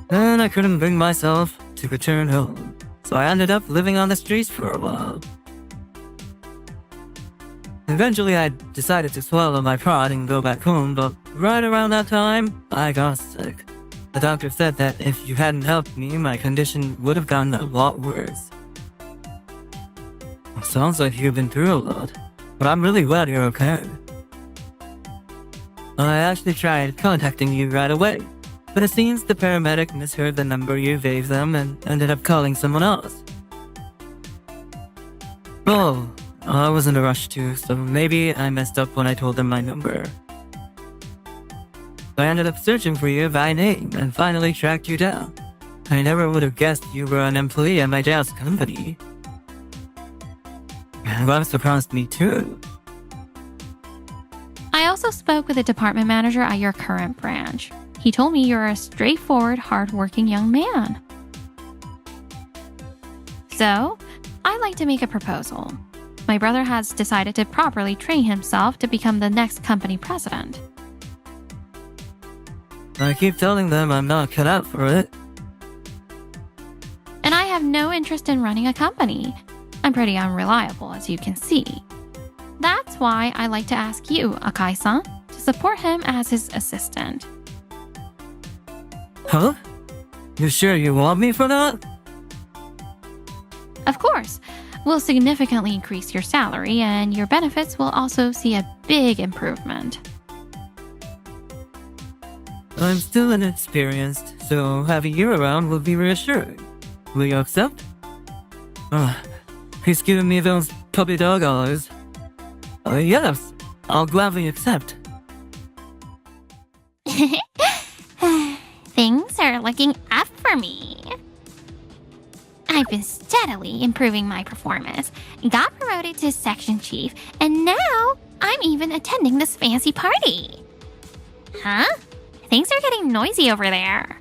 Then I couldn't bring myself to return home, so I ended up living on the streets for a while. Eventually, I decided to swallow my pride and go back home, but right around that time, I got sick. The doctor said that if you hadn't helped me, my condition would have gotten a lot worse. Sounds like you've been through a lot, but I'm really glad you're okay. I actually tried contacting you right away, but it seems the paramedic misheard the number you gave them and ended up calling someone else. Oh, I was in a rush too, so maybe I messed up when I told them my number. I ended up searching for you by name and finally tracked you down. I never would have guessed you were an employee at my dad's company. That surprised me too. I also spoke with the department manager at your current branch. He told me you're a straightforward, hardworking young man. So, I'd like to make a proposal. My brother has decided to properly train himself to become the next company president. I keep telling them I'm not cut out for it. And I have no interest in running a company. I'm pretty unreliable, as you can see. That's why I like to ask you, Akai-san, to support him as his assistant. Huh? You sure you want me for that? Of course, we'll significantly increase your salary, and your benefits will also see a big improvement. I'm still inexperienced, so having you around will be reassuring. Will you accept? He's giving me those puppy dog eyes. Yes, I'll gladly accept. Things are looking up for me. I've been steadily improving my performance, got promoted to section chief, and now I'm even attending this fancy party. Huh? Things are getting noisy over there.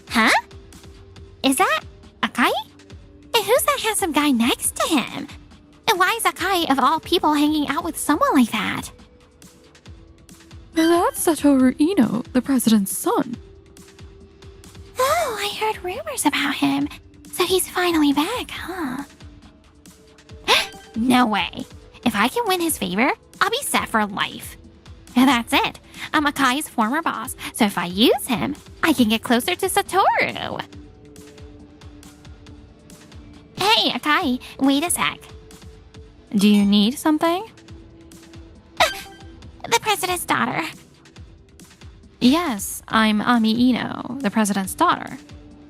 Huh? Is that Akai? And who's that handsome guy next to him? And why is Akai, of all people, hanging out with someone like that? That's Satoru Ino, the president's son. Oh, I heard rumors about him. So he's finally back, huh? No way. If I can win his favor, I'll be set for life. And that's it. I'm Akai's former boss, so if I use him, I can get closer to Satoru. Hey, Akai, wait a sec. Do you need something? The president's daughter. Yes, I'm Ami Ino, the president's daughter.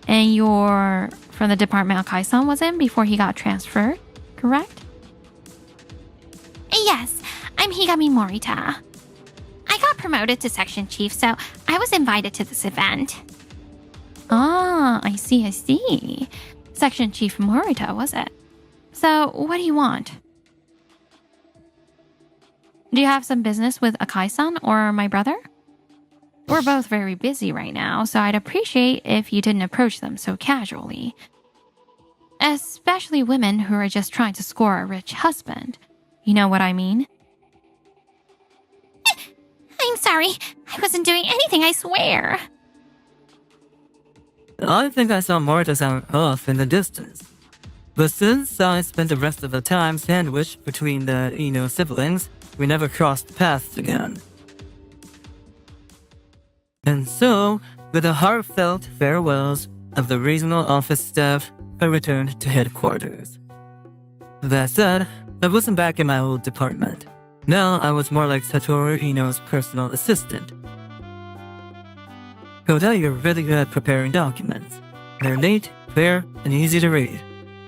And you're from the department Akai-san was in before he got transferred, correct? Yes, I'm Higami Morita. I got promoted to section chief, so I was invited to this event. Ah, I see. Section Chief Morita, was it? So, what do you want? Do you have some business with Akai-san or my brother? We're both very busy right now, so I'd appreciate if you didn't approach them so casually. Especially women who are just trying to score a rich husband. You know what I mean? I'm sorry. I wasn't doing anything, I swear. I think I saw Morita-san off in the distance. But since I spent the rest of the time sandwiched between the Ino siblings, we never crossed paths again. And so, with the heartfelt farewells of the regional office staff, I returned to headquarters. That said, I wasn't back in my old department. Now I was more like Satoru Ino's personal assistant. Kota, you're really good at preparing documents. They're neat, fair, and easy to read.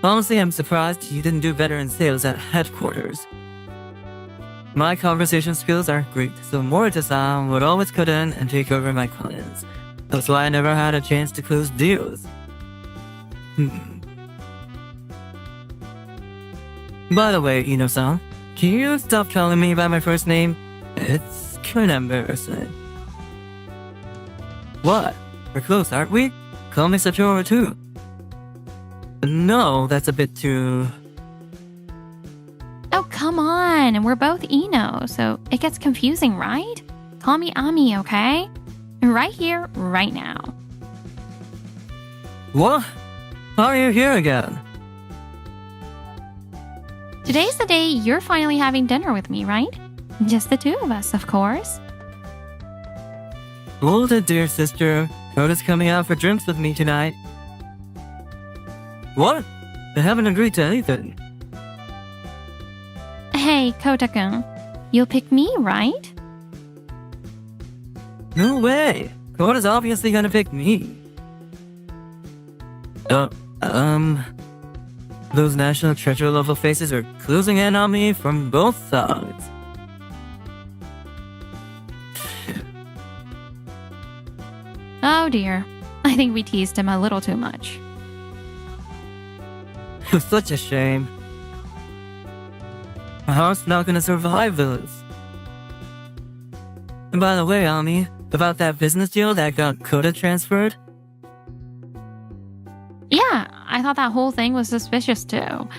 Honestly, I'm surprised you didn't do better in sales at headquarters. My conversation skills aren't great, so Morita-san would always cut in and take over my clients. That's why I never had a chance to close deals. By the way, Ino-san, can you stop calling me by my first name? It's kinda embarrassing. What? We're close, aren't we? Call me Satoru too. No, that's a bit too... Oh, come on. We're both Ino, so it gets confusing, right? Call me Ami, okay? Right here, right now. What? How are you here again? Today's the day you're finally having dinner with me, right? Just the two of us, of course. Hold it, dear sister. Kota's coming out for drinks with me tonight. What? I haven't agreed to anything. Hey, Kota-kun, you'll pick me, right? No way. Kota's obviously gonna pick me. Those National Treasure level faces are closing in on me from both sides. Oh dear, I think we teased him a little too much. Such a shame. My heart's not gonna survive this. And by the way, Ami, about that business deal that got Kota transferred? Yeah, I thought that whole thing was suspicious too. Can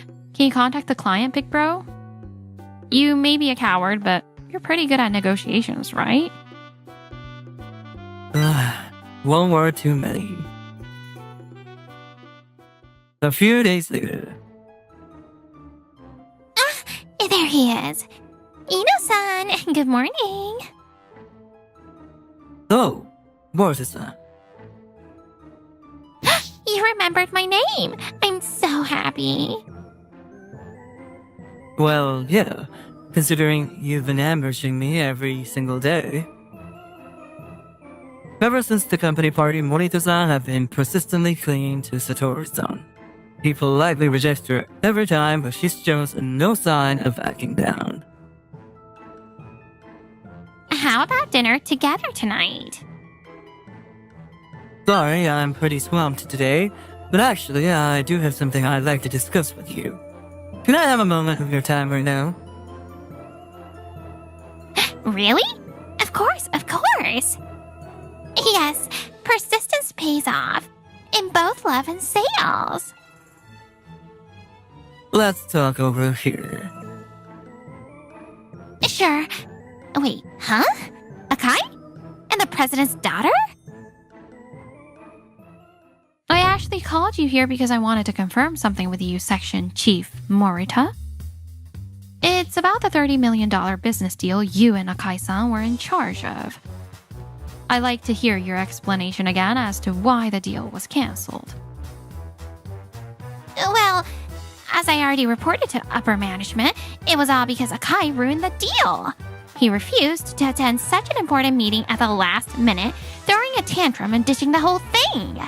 you contact the client, big bro? You may be a coward, but you're pretty good at negotiations, right? One word too many. A few days later. There he is. Ino-san, good morning. Oh, Morita-san. You remembered my name. I'm so happy. Well, yeah, considering you've been ambushing me every single day. Ever since the company party, Morita-san have been persistently clinging to Satoru-san. He politely rejects her every time, but she shows no sign of backing down. How about dinner together tonight? Sorry, I'm pretty swamped today, but actually, I do have something I'd like to discuss with you. Can I have a moment of your time right now? Really? Of course, of course. Yes, persistence pays off in both love and sales. Let's talk over here. Sure. Wait, huh? Akai? And the president's daughter? I actually called you here because I wanted to confirm something with you, Section Chief Morita. It's about the $30 million business deal you and Akai-san were in charge of. I'd like to hear your explanation again as to why the deal was cancelled. Well, as I already reported to upper management, it was all because Akai ruined the deal. He refused to attend such an important meeting at the last minute, throwing a tantrum and ditching the whole thing.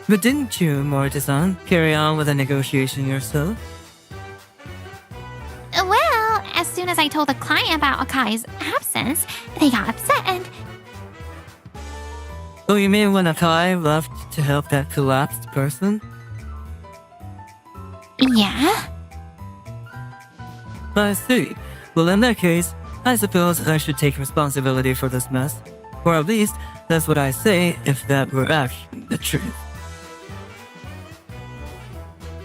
But didn't you, Morita-san, carry on with the negotiation yourself? Well, as soon as I told the client about Akai's absence, they got upset and... Oh, you mean when Akai left to help that collapsed person? I see. Well, in that case, I suppose I should take responsibility for this mess. Or at least, that's what I say if that were actually the truth.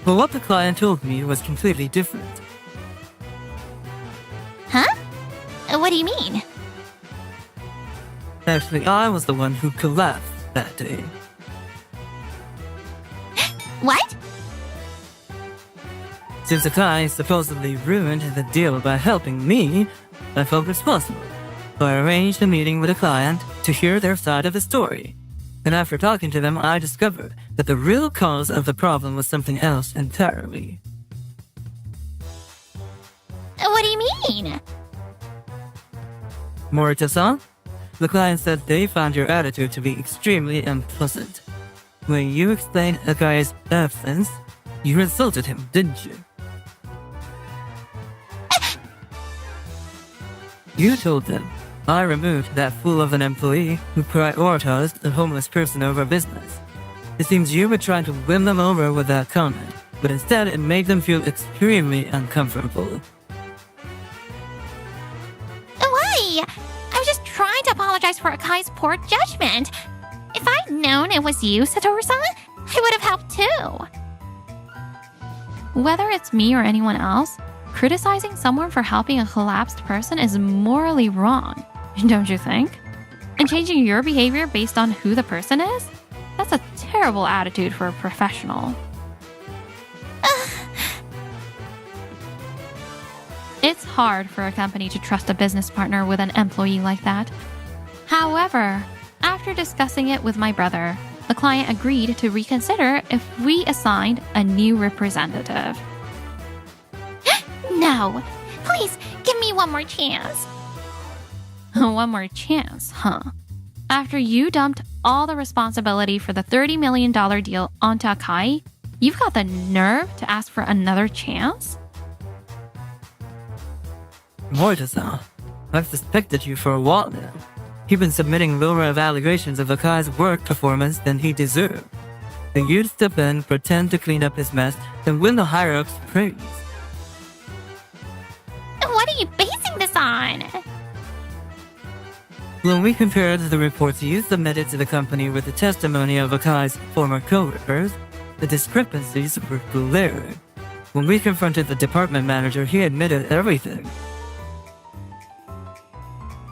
But what the client told me was completely different. Huh? What do you mean? Actually, I was the one who collapsed that day. What? Since Akai supposedly ruined the deal by helping me, I felt responsible. So I arranged a meeting with a client to hear their side of the story. And after talking to them, I discovered that the real cause of the problem was something else entirely. What do you mean? Morita-san? The client said they found your attitude to be extremely unpleasant. When you explained Akai's absence, you insulted him, didn't you? You told them, I removed that fool of an employee who prioritized a homeless person over business. It seems you were trying to win them over with that comment, but instead it made them feel extremely uncomfortable. Why? I was just trying to apologize for Akai's poor judgment. If I'd known it was you, Satoru-san, I would have helped too. Whether it's me or anyone else, criticizing someone for helping a collapsed person is morally wrong, don't you think? And changing your behavior based on who the person is? That's a terrible attitude for a professional. It's hard for a company to trust a business partner with an employee like that. However, after discussing it with my brother, the client agreed to reconsider if we assigned a new representative. No! Please, give me one more chance. One more chance, huh? After you dumped all the responsibility for the $30 million deal onto Akai, you've got the nerve to ask for another chance? Morita-san, I've suspected you for a while now. You've been submitting lower evaluations of Akai's work performance than he deserved. Then you'd step in, pretend to clean up his mess, and win the higher-ups' praise. What are you basing this on? When we compared the reports you submitted to the company with the testimony of Akai's former co-workers, the discrepancies were glaring. When we confronted the department manager, he admitted everything.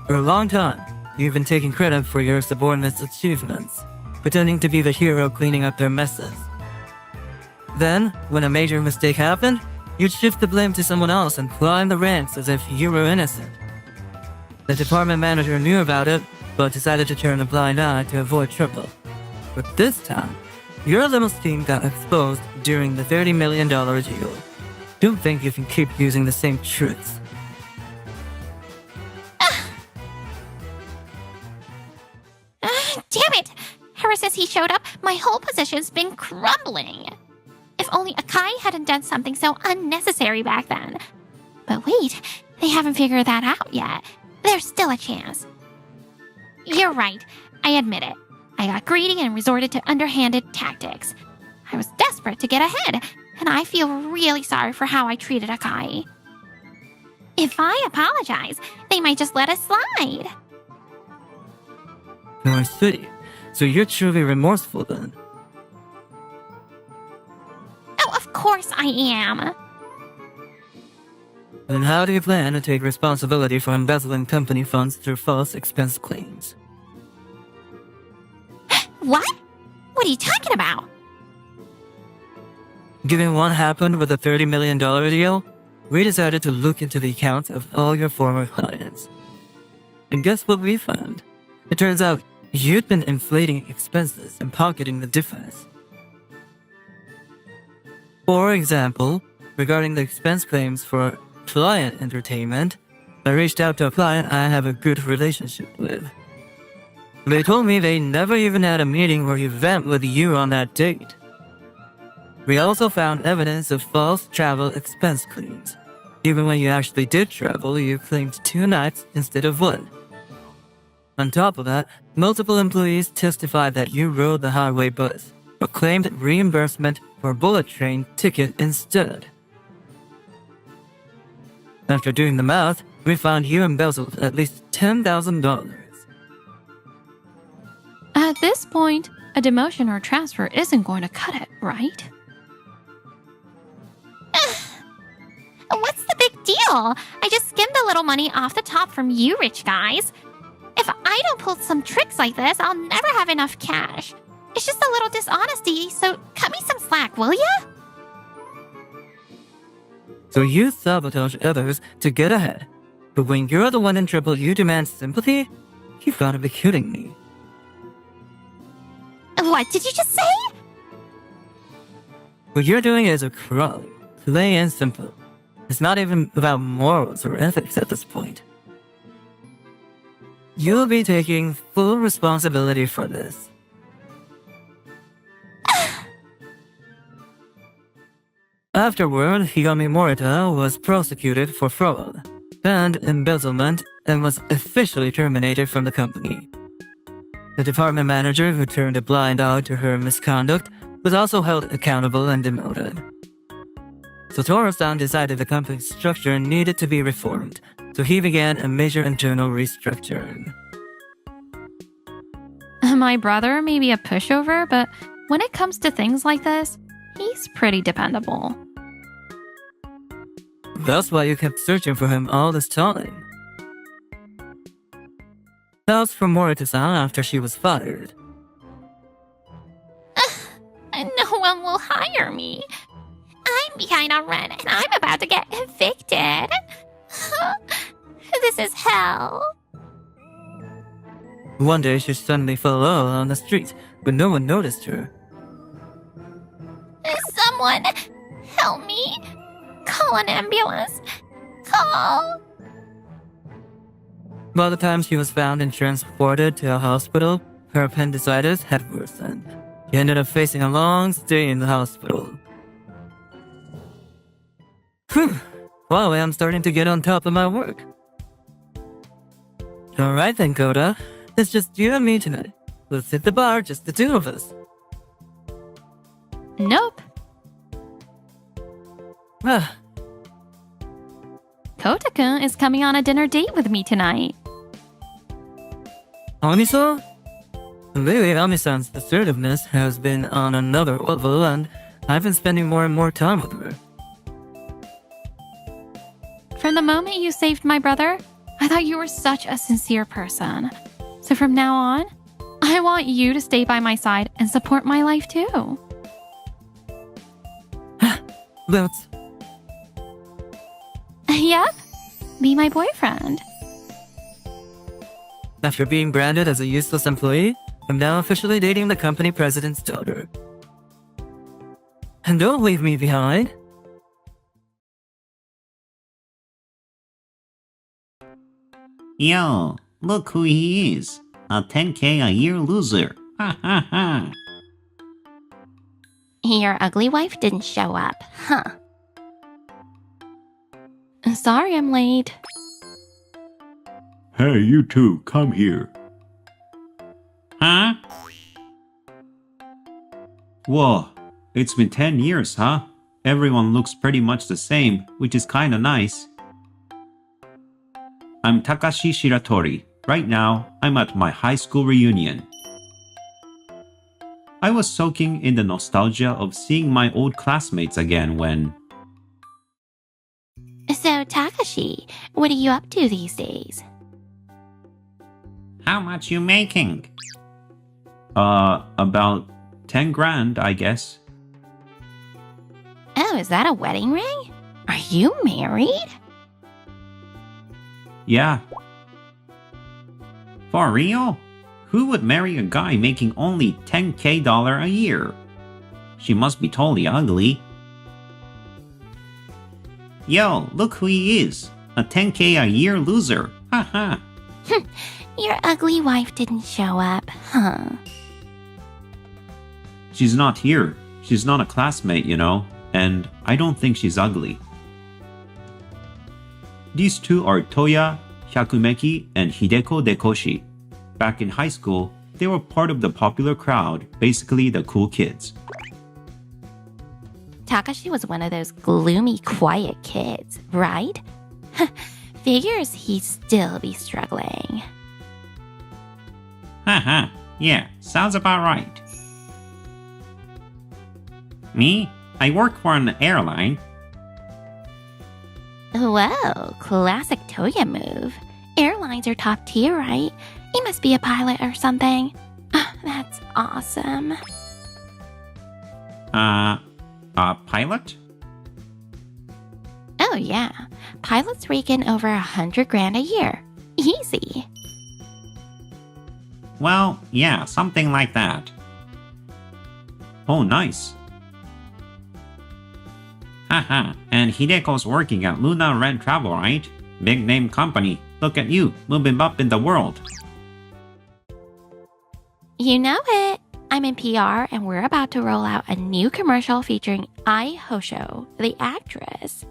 For a long time, you've been taking credit for your subordinates' achievements, pretending to be the hero cleaning up their messes. Then, when a major mistake happened, you'd shift the blame to someone else and climb the ranks as if you were innocent. The department manager knew about it, but decided to turn a blind eye to avoid trouble. But this time, your little scheme got exposed during the $30 million deal. Don't think you can keep using the same truths. Damn it! Ever since he showed up, my whole position's been crumbling. If only Akai hadn't done something so unnecessary back then. But wait, they haven't figured that out yet. There's still a chance. You're right, I admit it. I got greedy and resorted to underhanded tactics. I was desperate to get ahead, and I feel really sorry for how I treated Akai. If I apologize, they might just let us slide. Oh, I see. So you're truly remorseful then. Oh, of course I am. Then how do you plan to take responsibility for embezzling company funds through false expense claims? What? What are you talking about? Given what happened with the $30 million deal, we decided to look into the accounts of all your former clients. And guess what we found? It turns out you'd been inflating expenses and pocketing the difference. For example, regarding the expense claims for client entertainment, I reached out to a client I have a good relationship with. They told me they never even had a meeting or event with you on that date. We also found evidence of false travel expense claims. Even when you actually did travel, you claimed 2 nights instead of 1. On top of that, multiple employees testified that you rode the highway bus, but claimed reimbursement for bullet train ticket instead. After doing the math, we found you embezzled at least $10,000. At this point, a demotion or transfer isn't going to cut it, right? What's the big deal? I just skimmed a little money off the top from you rich guys. If I don't pull some tricks like this, I'll never have enough cash. It's just a little dishonesty, so cut me some slack, will ya? So you sabotage others to get ahead. But when you're the one in trouble, you demand sympathy? You've got to be kidding me. What did you just say? What you're doing is a crime. Plain and simple. It's not even about morals or ethics at this point. You'll be taking full responsibility for this. Afterward, Higami Morita was prosecuted for fraud and embezzlement and was officially terminated from the company. The department manager who turned a blind eye to her misconduct was also held accountable and demoted. So Toro-san decided the company's structure needed to be reformed, so he began a major internal restructuring. My brother may be a pushover, but when it comes to things like this, he's pretty dependable. That's why you kept searching for him all this time. As for Morita-san after she was fired. No one will hire me. I'm behind on rent and I'm about to get evicted. This is hell. One day she suddenly fell ill on the street, but no one noticed her. Someone help me. Call an ambulance. Call. By the time she was found and transported to a hospital, her appendicitis had worsened. She ended up facing a long stay in the hospital. Whew. Wow, I'm starting to get on top of my work. Alright then, Koda. It's just you and me tonight. Let's hit the bar, just the two of us. Nope. Ah, Kota-kun is coming on a dinner date with me tonight. Ami-san? Lately, Ami-san's assertiveness has been on another level, and I've been spending more and more time with her. From the moment you saved my brother, I thought you were such a sincere person. So from now on, I want you to stay by my side and support my life too. Let's... Yep, be my boyfriend. After being branded as a useless employee, I'm now officially dating the company president's daughter. And don't leave me behind. Yo, look who he is. A 10K a year loser. Ha ha ha. Your ugly wife didn't show up, huh? Sorry I'm late. Hey, you two, come here. Huh? Whoa, it's been 10 years, huh? Everyone looks pretty much the same, which is kinda nice. I'm Takashi Shiratori. Right now, I'm at my high school reunion. I was soaking in the nostalgia of seeing my old classmates again when... So, Takashi, what are you up to these days? How much you making? About 10 grand, I guess. Oh, is that a wedding ring? Are you married? Yeah. For real? Who would marry a guy making only $10K a year? She must be totally ugly. Yo, look who he is. A 10K a year loser. Haha. Your ugly wife didn't show up, huh? She's not here. She's not a classmate, you know, and I don't think she's ugly. These two are Toya Hyakumeki and Hideko Dekoshi. Back in high school, they were part of the popular crowd, basically the cool kids. Takashi was one of those gloomy, quiet kids, right? Figures he'd still be struggling. Haha, yeah, sounds about right. Me? I work for an airline. Whoa, classic Toya move. Airlines are top tier, right? He must be a pilot or something. That's awesome. A pilot? Oh yeah, pilots rake in over $100,000 a year. Easy. Well, yeah, something like that. Oh, nice. Haha, and Hideko's working at Luna Red Travel, right? Big name company. Look at you, moving up in the world. You know it. I'm in PR and we're about to roll out a new commercial featuring Ai Hosho, the actress.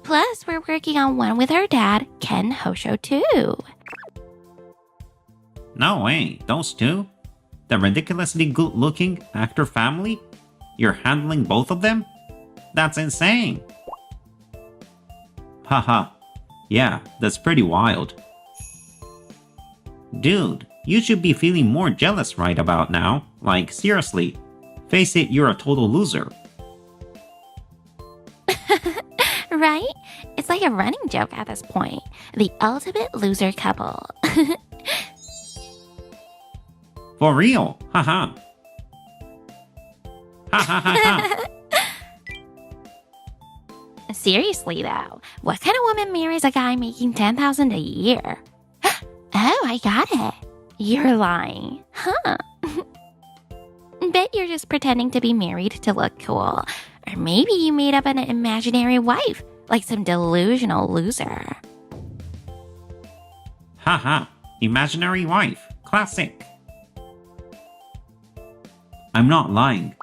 Plus, we're working on one with her dad, Ken Hosho, too. No way, those two? The ridiculously good-looking actor family? You're handling both of them? That's insane. Haha, yeah, that's pretty wild. Dude, you should be feeling more jealous right about now. Like, seriously. Face it, you're a total loser. Right? It's like a running joke at this point. The ultimate loser couple. For real, haha. Ha ha ha ha. Seriously though, what kind of woman marries a guy making $10,000 a year? Oh, I got it. You're lying. Huh? Bet you're just pretending to be married to look cool. Or maybe you made up an imaginary wife, like some delusional loser. Haha, imaginary wife. Classic. I'm not lying.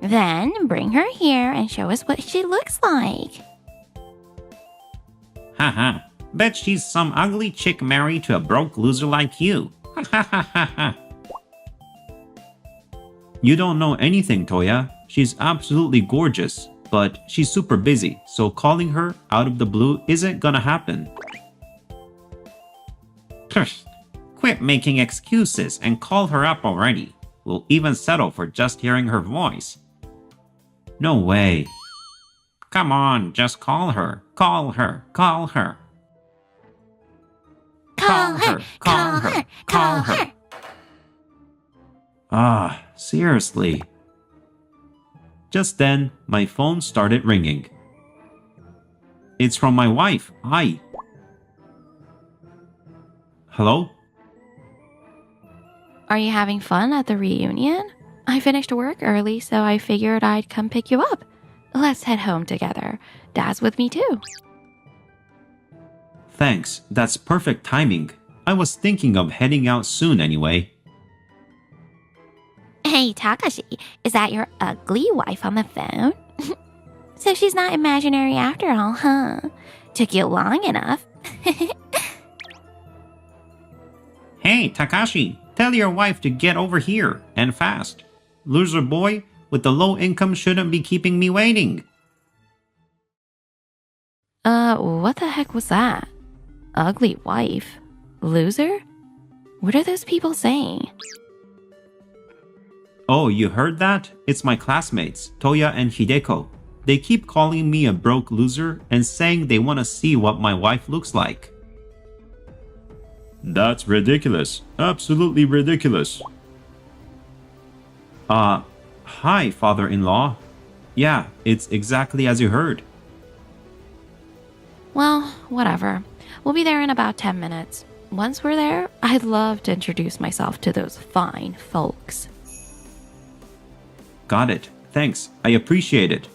Then bring her here and show us what she looks like. Haha, bet she's some ugly chick married to a broke loser like you. Ha ha ha ha ha. You don't know anything, Toya. She's absolutely gorgeous, but she's super busy, so calling her out of the blue isn't gonna happen. Quit making excuses and call her up already. We'll even settle for just hearing her voice. No way. Come on, just call her. Call her. Call her. Call her! Call her! Call her! Ah, seriously. Just then, my phone started ringing. It's from my wife, Ai. Hello? Are you having fun at the reunion? I finished work early, so I figured I'd come pick you up. Let's head home together. Dad's with me too. Thanks, that's perfect timing. I was thinking of heading out soon anyway. Hey, Takashi, is that your ugly wife on the phone? So she's not imaginary after all, huh? Took you long enough. Hey, Takashi, tell your wife to get over here, and fast. Loser boy with the low income shouldn't be keeping me waiting. What the heck was that? Ugly wife? Loser? What are those people saying? Oh, you heard that? It's my classmates, Toya and Hideko. They keep calling me a broke loser and saying they want to see what my wife looks like. That's ridiculous. Absolutely ridiculous. Hi, father-in-law. Yeah, it's exactly as you heard. Well, whatever. We'll be there in about 10 minutes. Once we're there, I'd love to introduce myself to those fine folks. Got it. Thanks. I appreciate it.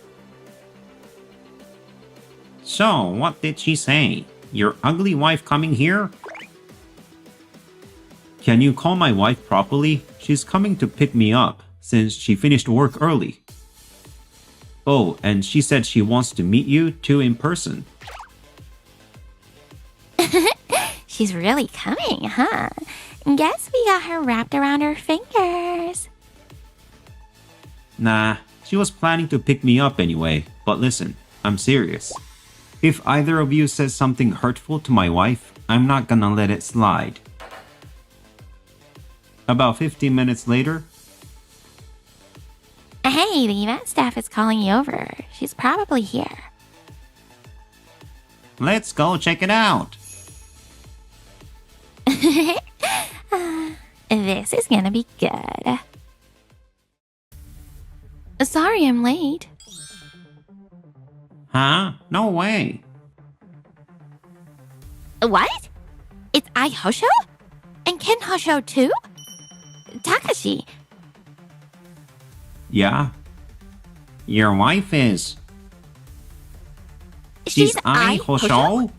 So, what did she say? Your ugly wife coming here? Can you call my wife properly? She's coming to pick me up, since she finished work early. Oh, and she said she wants to meet you too in person. She's really coming, huh? Guess we got her wrapped around her fingers. Nah, she was planning to pick me up anyway, but listen, I'm serious. If either of you says something hurtful to my wife, I'm not gonna let it slide. About 15 minutes later, Hey, the event staff is calling you over. She's probably here. let's go check it out. This is gonna be good. Sorry I'm late. Huh? No way. What? It's I Hosho? And Ken Hosho too? Takashi. Yeah. Your wife is. She's Ai Hosho?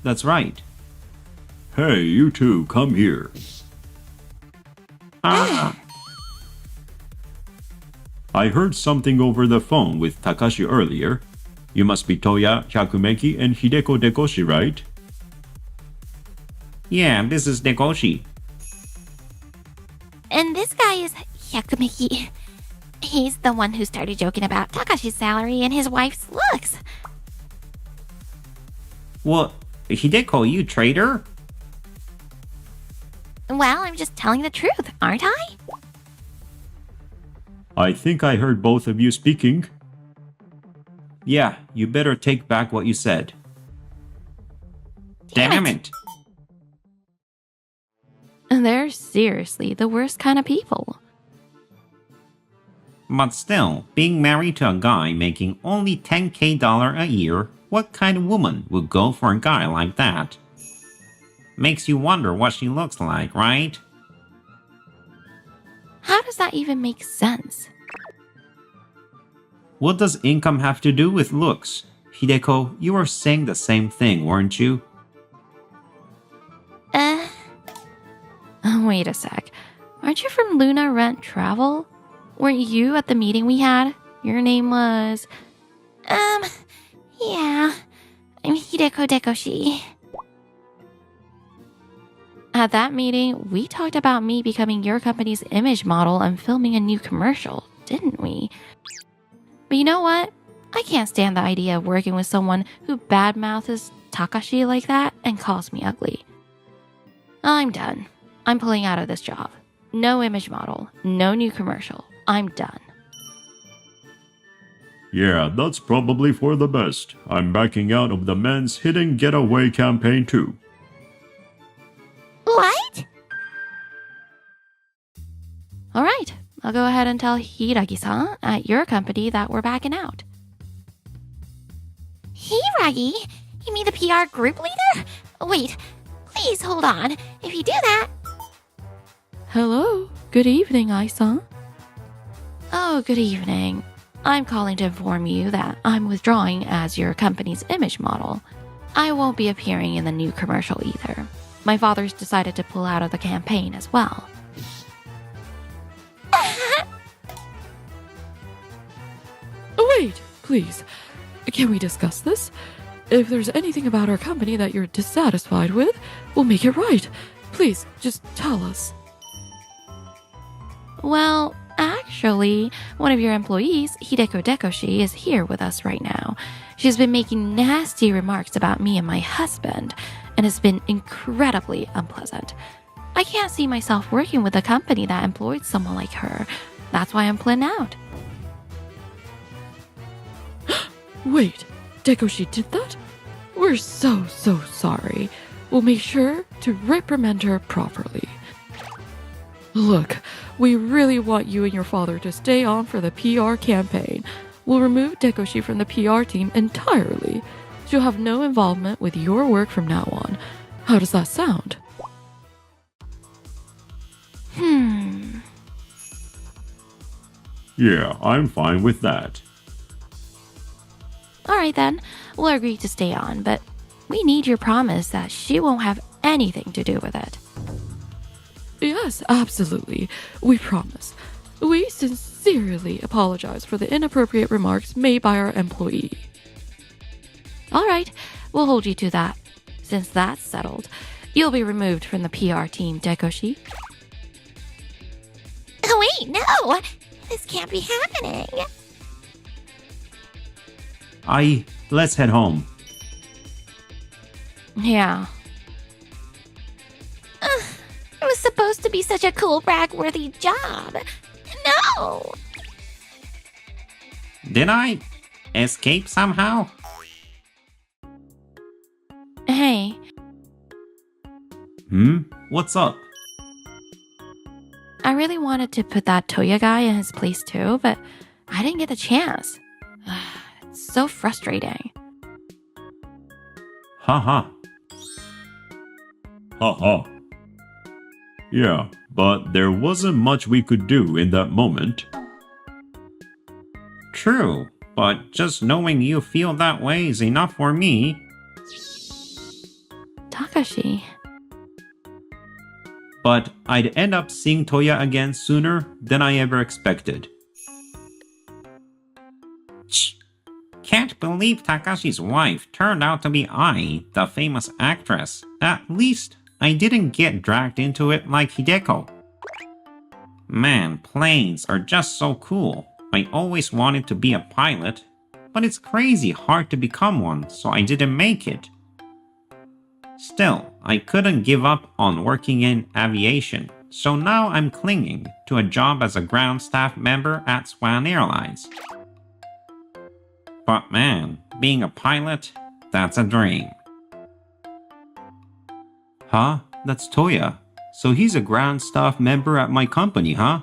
That's right. Hey, you two, come here. Ah. I heard something over the phone with Takashi earlier. You must be Toya Hyakumeki and Hideko Dekoshi, right? Yeah, this is Dekoshi. And this guy is Hyakumeki. He's the one who started joking about Takashi's salary and his wife's looks. What? Hideko, you traitor? Well, I'm just telling the truth, aren't I? I think I heard both of you speaking. Yeah, you better take back what you said. Damn it! They're seriously the worst kind of people. But still, being married to a guy making only $10K a year, what kind of woman would go for a guy like that? Makes you wonder what she looks like, right? How does that even make sense? What does income have to do with looks? Hideko, you were saying the same thing, weren't you? Wait a sec. Aren't you from Luna Rent Travel? Weren't you at the meeting we had? Your name was... Yeah. I'm Hideko Dekoshi. At that meeting, we talked about me becoming your company's image model and filming a new commercial, didn't we? But you know what? I can't stand the idea of working with someone who badmouths Takashi like that and calls me ugly. I'm done. I'm pulling out of this job. No image model, no new commercial. I'm done. Yeah, that's probably for the best. I'm backing out of the men's hidden getaway campaign too. What? Alright, I'll go ahead and tell Hiragi-san at your company that we're backing out. Hiragi? You mean the PR group leader? Wait, please hold on. If you do that... Hello, good evening, Ai-san. Oh, good evening. I'm calling to inform you that I'm withdrawing as your company's image model. I won't be appearing in the new commercial either. My father's decided to pull out of the campaign as well. Wait, please. Can we discuss this? If there's anything about our company that you're dissatisfied with, we'll make it right. Please, just tell us. Well, actually, one of your employees, Hideko Dekoshi, is here with us right now. She's been making nasty remarks about me and my husband, and it's been incredibly unpleasant. I can't see myself working with a company that employed someone like her. That's why I'm pulling out. Wait, Dekoshi did that? We're so sorry. We'll make sure to reprimand her properly. Look, we really want you and your father to stay on for the PR campaign. We'll remove Dekoshi from the PR team entirely. She'll have no involvement with your work from now on. How does that sound? Yeah, I'm fine with that. Alright then, we'll agree to stay on, but we need your promise that she won't have anything to do with it. Yes, absolutely. We promise. We sincerely apologize for the inappropriate remarks made by our employee. Alright, we'll hold you to that. Since that's settled, you'll be removed from the PR team, Dekoshi. Wait, no! This can't be happening. Let's head home. Yeah. It was supposed to be such a cool brag-worthy job. No! Did I escape somehow? Hey, What's up? I really wanted to put that Toya guy in his place too, but I didn't get the chance. It's so frustrating. Haha. Haha. Yeah, but there wasn't much we could do in that moment. True, but just knowing you feel that way is enough for me. Takashi. But I'd end up seeing Toya again sooner than I ever expected. Can't believe Takashi's wife turned out to be Ai, the famous actress. At least I didn't get dragged into it like Hideko. Man, planes are just so cool. I always wanted to be a pilot, but it's crazy hard to become one, so I didn't make it. Still, I couldn't give up on working in aviation, so now I'm clinging to a job as a ground staff member at Swan Airlines. But man, being a pilot, that's a dream. Huh? That's Toya. So he's a ground staff member at my company, huh?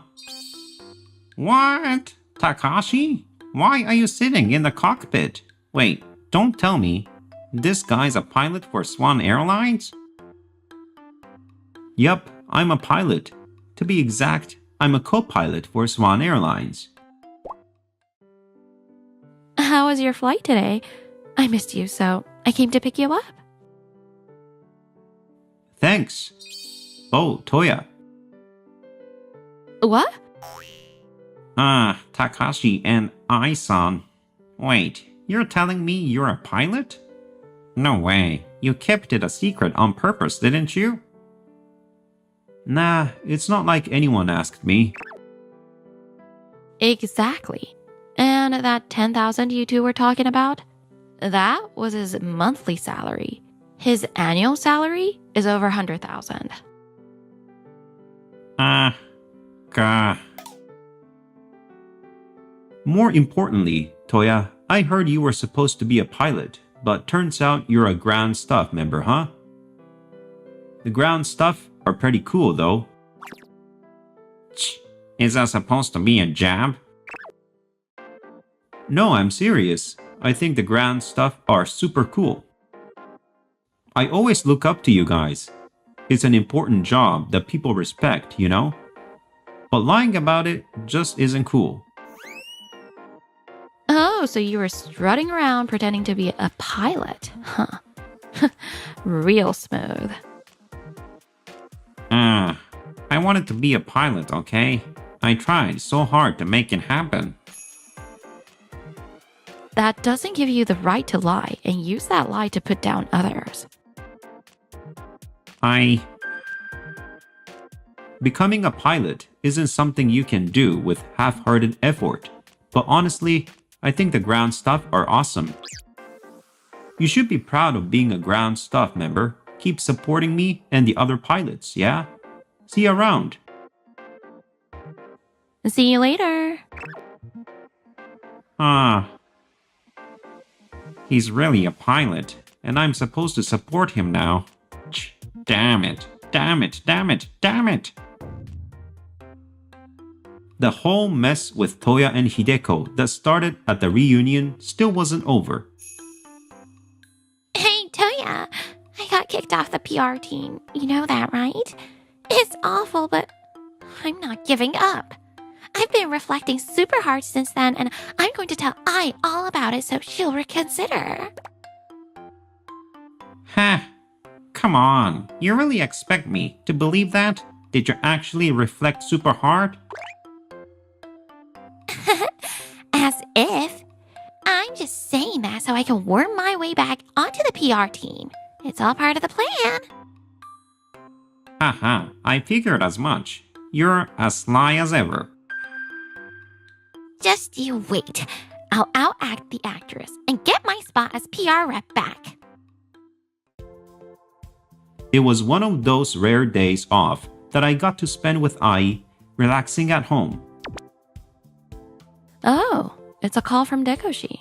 What? Takashi? Why are you sitting in the cockpit? Wait, don't tell me. This guy's a pilot for Swan Airlines? Yup, I'm a pilot. To be exact, I'm a co-pilot for Swan Airlines. How was your flight today? I missed you, so I came to pick you up. Thanks. Oh, Toya. What? Takashi and Ai-san. Wait, you're telling me you're a pilot? No way. You kept it a secret on purpose, didn't you? Nah, it's not like anyone asked me. Exactly. And that 10,000 you two were talking about? That was his monthly salary. His annual salary is over 100,000. Gah. More importantly, Toya, I heard you were supposed to be a pilot, but turns out you're a ground staff member, huh? The ground staff are pretty cool, though. Is that supposed to be a jab? No, I'm serious. I think the ground staff are super cool. I always look up to you guys. It's an important job that people respect, you know? But lying about it just isn't cool. Oh, so you were strutting around pretending to be a pilot, huh? Real smooth. I wanted to be a pilot, okay? I tried so hard to make it happen. That doesn't give you the right to lie and use that lie to put down others. Becoming a pilot isn't something you can do with half-hearted effort. But honestly, I think the ground staff are awesome. You should be proud of being a ground staff member. Keep supporting me and the other pilots, yeah? See you around. See you later. He's really a pilot, and I'm supposed to support him now. Damn it, damn it, damn it, damn it! The whole mess with Toya and Hideko that started at the reunion still wasn't over. Hey, Toya, I got kicked off the PR team. You know that, right? It's awful, but I'm not giving up. I've been reflecting super hard since then, and I'm going to tell Ai all about it so she'll reconsider. Come on, you really expect me to believe that? Did you actually reflect super hard? As if. I'm just saying that so I can worm my way back onto the PR team. It's all part of the plan. Haha, I figured as much. You're as sly as ever. Just you wait. I'll outact the actress and get my spot as PR rep back. It was one of those rare days off that I got to spend with Ai, relaxing at home. Oh, it's a call from Dekoshi.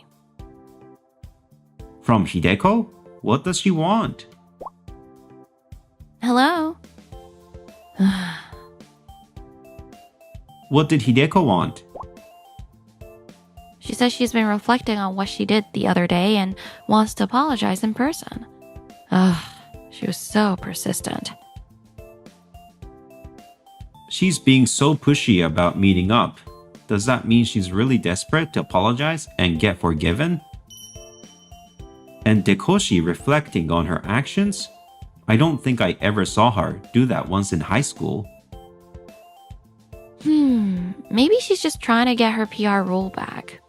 From Hideko? What does she want? Hello? What did Hideko want? She says she's been reflecting on what she did the other day and wants to apologize in person. Ugh, she was so persistent. She's being so pushy about meeting up. Does that mean she's really desperate to apologize and get forgiven? And Dekoshi reflecting on her actions? I don't think I ever saw her do that once in high school. Maybe she's just trying to get her PR role back.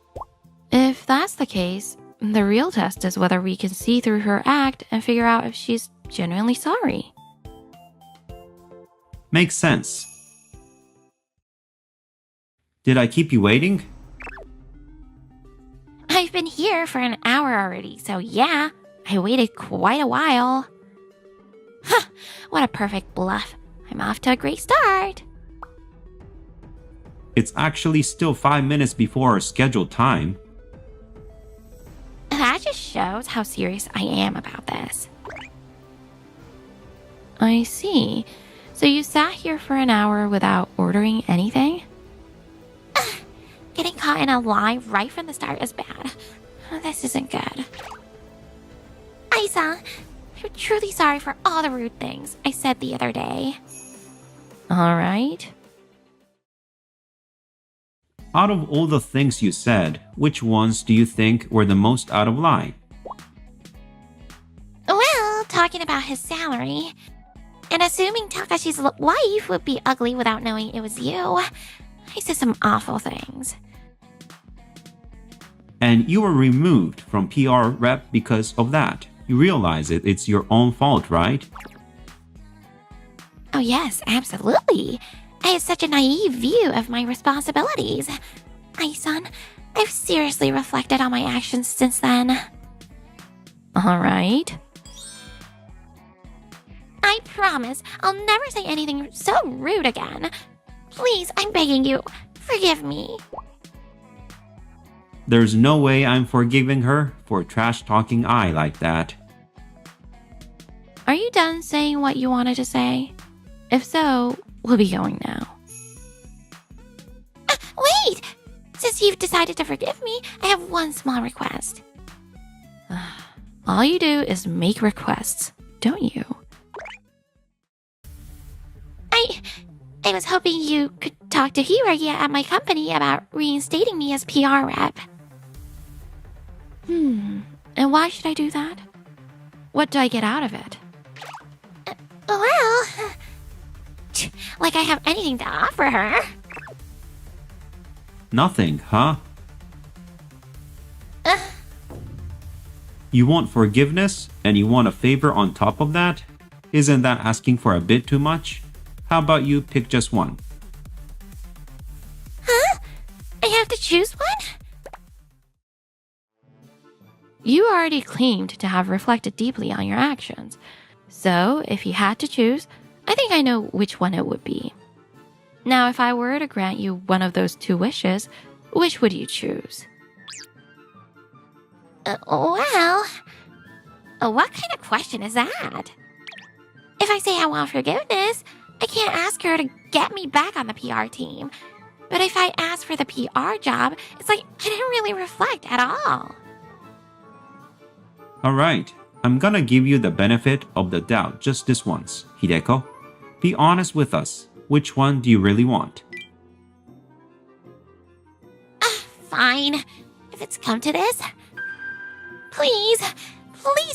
If that's the case, the real test is whether we can see through her act and figure out if she's genuinely sorry. Makes sense. Did I keep you waiting? I've been here for an hour already, so yeah, I waited quite a while. Huh, what a perfect bluff. I'm off to a great start. It's actually still 5 minutes before our scheduled time. That just shows how serious I am about this. I see. So you sat here for an hour without ordering anything? Getting caught in a lie right from the start is bad. This isn't good. Isa, I'm truly sorry for all the rude things I said the other day. All right. Out of all the things you said, which ones do you think were the most out of line? Well, talking about his salary, and assuming Takashi's wife would be ugly without knowing it was you, I said some awful things. And you were removed from PR rep because of that. You realize it's your own fault, right? Oh yes, absolutely. I had such a naive view of my responsibilities. Ai-san, I've seriously reflected on my actions since then. All right. I promise I'll never say anything so rude again. Please, I'm begging you, forgive me. There's no way I'm forgiving her for trash-talking Ai like that. Are you done saying what you wanted to say? If so, we'll be going now. Wait! Since you've decided to forgive me, I have one small request. All you do is make requests, don't you? I was hoping you could talk to Hiragi at my company about reinstating me as PR rep. And why should I do that? What do I get out of it? Well, like I have anything to offer her. Nothing, huh? You want forgiveness and you want a favor on top of that? Isn't that asking for a bit too much? How about you pick just one? Huh? I have to choose one? You already claimed to have reflected deeply on your actions. So, if you had to choose, I think I know which one it would be. Now, if I were to grant you one of those two wishes, which would you choose? Well, what kind of question is that? If I say I want forgiveness, I can't ask her to get me back on the PR team. But if I ask for the PR job, it's like I didn't really reflect at all. Alright, I'm gonna give you the benefit of the doubt just this once, Hideko. Be honest with us. Which one do you really want? Fine. If it's come to this. Please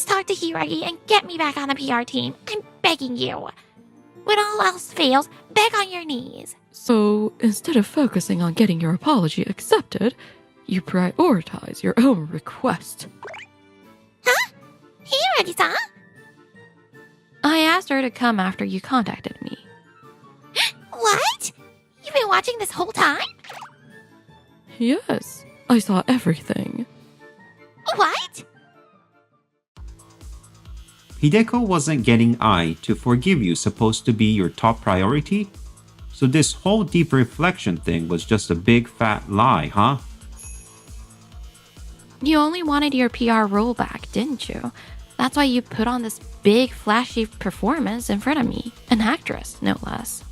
talk to Hiragi and get me back on the PR team. I'm begging you. When all else fails, beg on your knees. So, instead of focusing on getting your apology accepted, you prioritize your own request. Huh? Hiragi-san? I asked her to come after you contacted me. What? You've been watching this whole time? Yes, I saw everything. What? Hideko wasn't getting Ai to forgive you supposed to be your top priority? So this whole deep reflection thing was just a big fat lie, huh? You only wanted your PR role back, didn't you? That's why you put on this big, flashy performance in front of me. An actress, no less.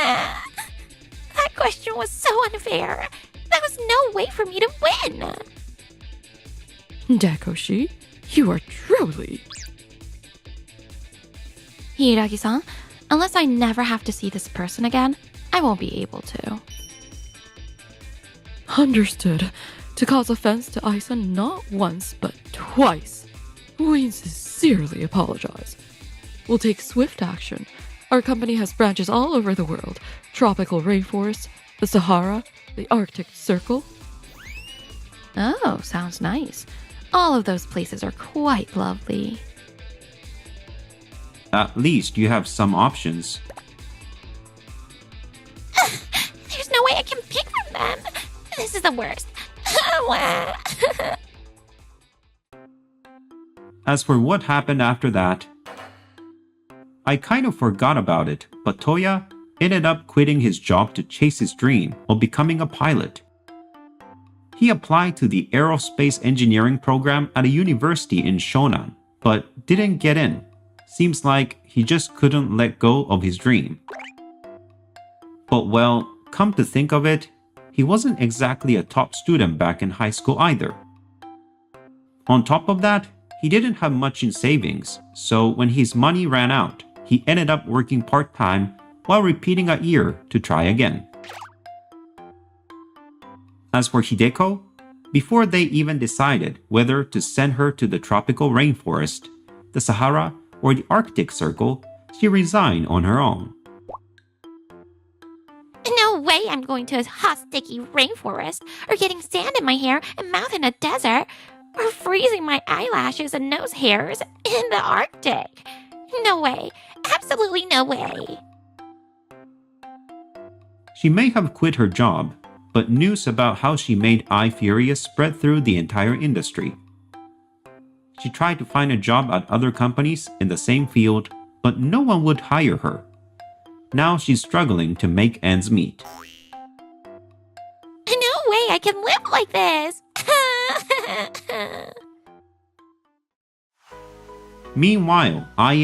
That question was so unfair. There was no way for me to win. Dakoshi, you are truly... Hiiragi-san, unless I never have to see this person again, I won't be able to. Understood. To cause offense to Isa not once, but twice. We sincerely apologize. We'll take swift action. Our company has branches all over the world. Tropical rainforests, the Sahara, the Arctic Circle. Oh, sounds nice. All of those places are quite lovely. At least you have some options. There's no way I can pick from them. This is the worst. As for what happened after that, I kind of forgot about it, but Toya ended up quitting his job to chase his dream of becoming a pilot. He applied to the aerospace engineering program at a university in Shonan, but didn't get in. Seems like he just couldn't let go of his dream. But well, come to think of it, he wasn't exactly a top student back in high school either. On top of that, he didn't have much in savings, so when his money ran out, he ended up working part-time while repeating a year to try again. As for Hideko, before they even decided whether to send her to the tropical rainforest, the Sahara, or the Arctic Circle, she resigned on her own. No way I'm going to a hot, sticky rainforest, or getting sand in my hair and mouth in a desert, or freezing my eyelashes and nose hairs in the Arctic. No way. Absolutely no way. She may have quit her job, but news about how she made Ai furious spread through the entire industry. She tried to find a job at other companies in the same field, but no one would hire her. Now she's struggling to make ends meet. No way I can live like this. Meanwhile, I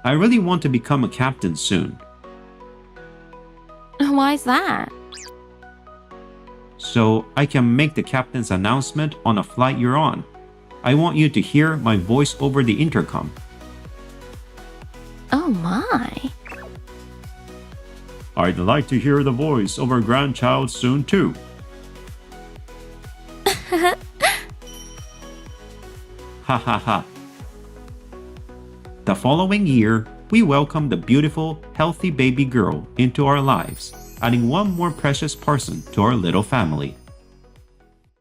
really want to become a captain soon. Why's that? So I can make the captain's announcement on a flight you're on. I want you to hear my voice over the intercom. Oh my. I'd like to hear the voice of our grandchild soon too. Ha ha ha. The following year, we welcomed a beautiful, healthy baby girl into our lives, adding one more precious person to our little family.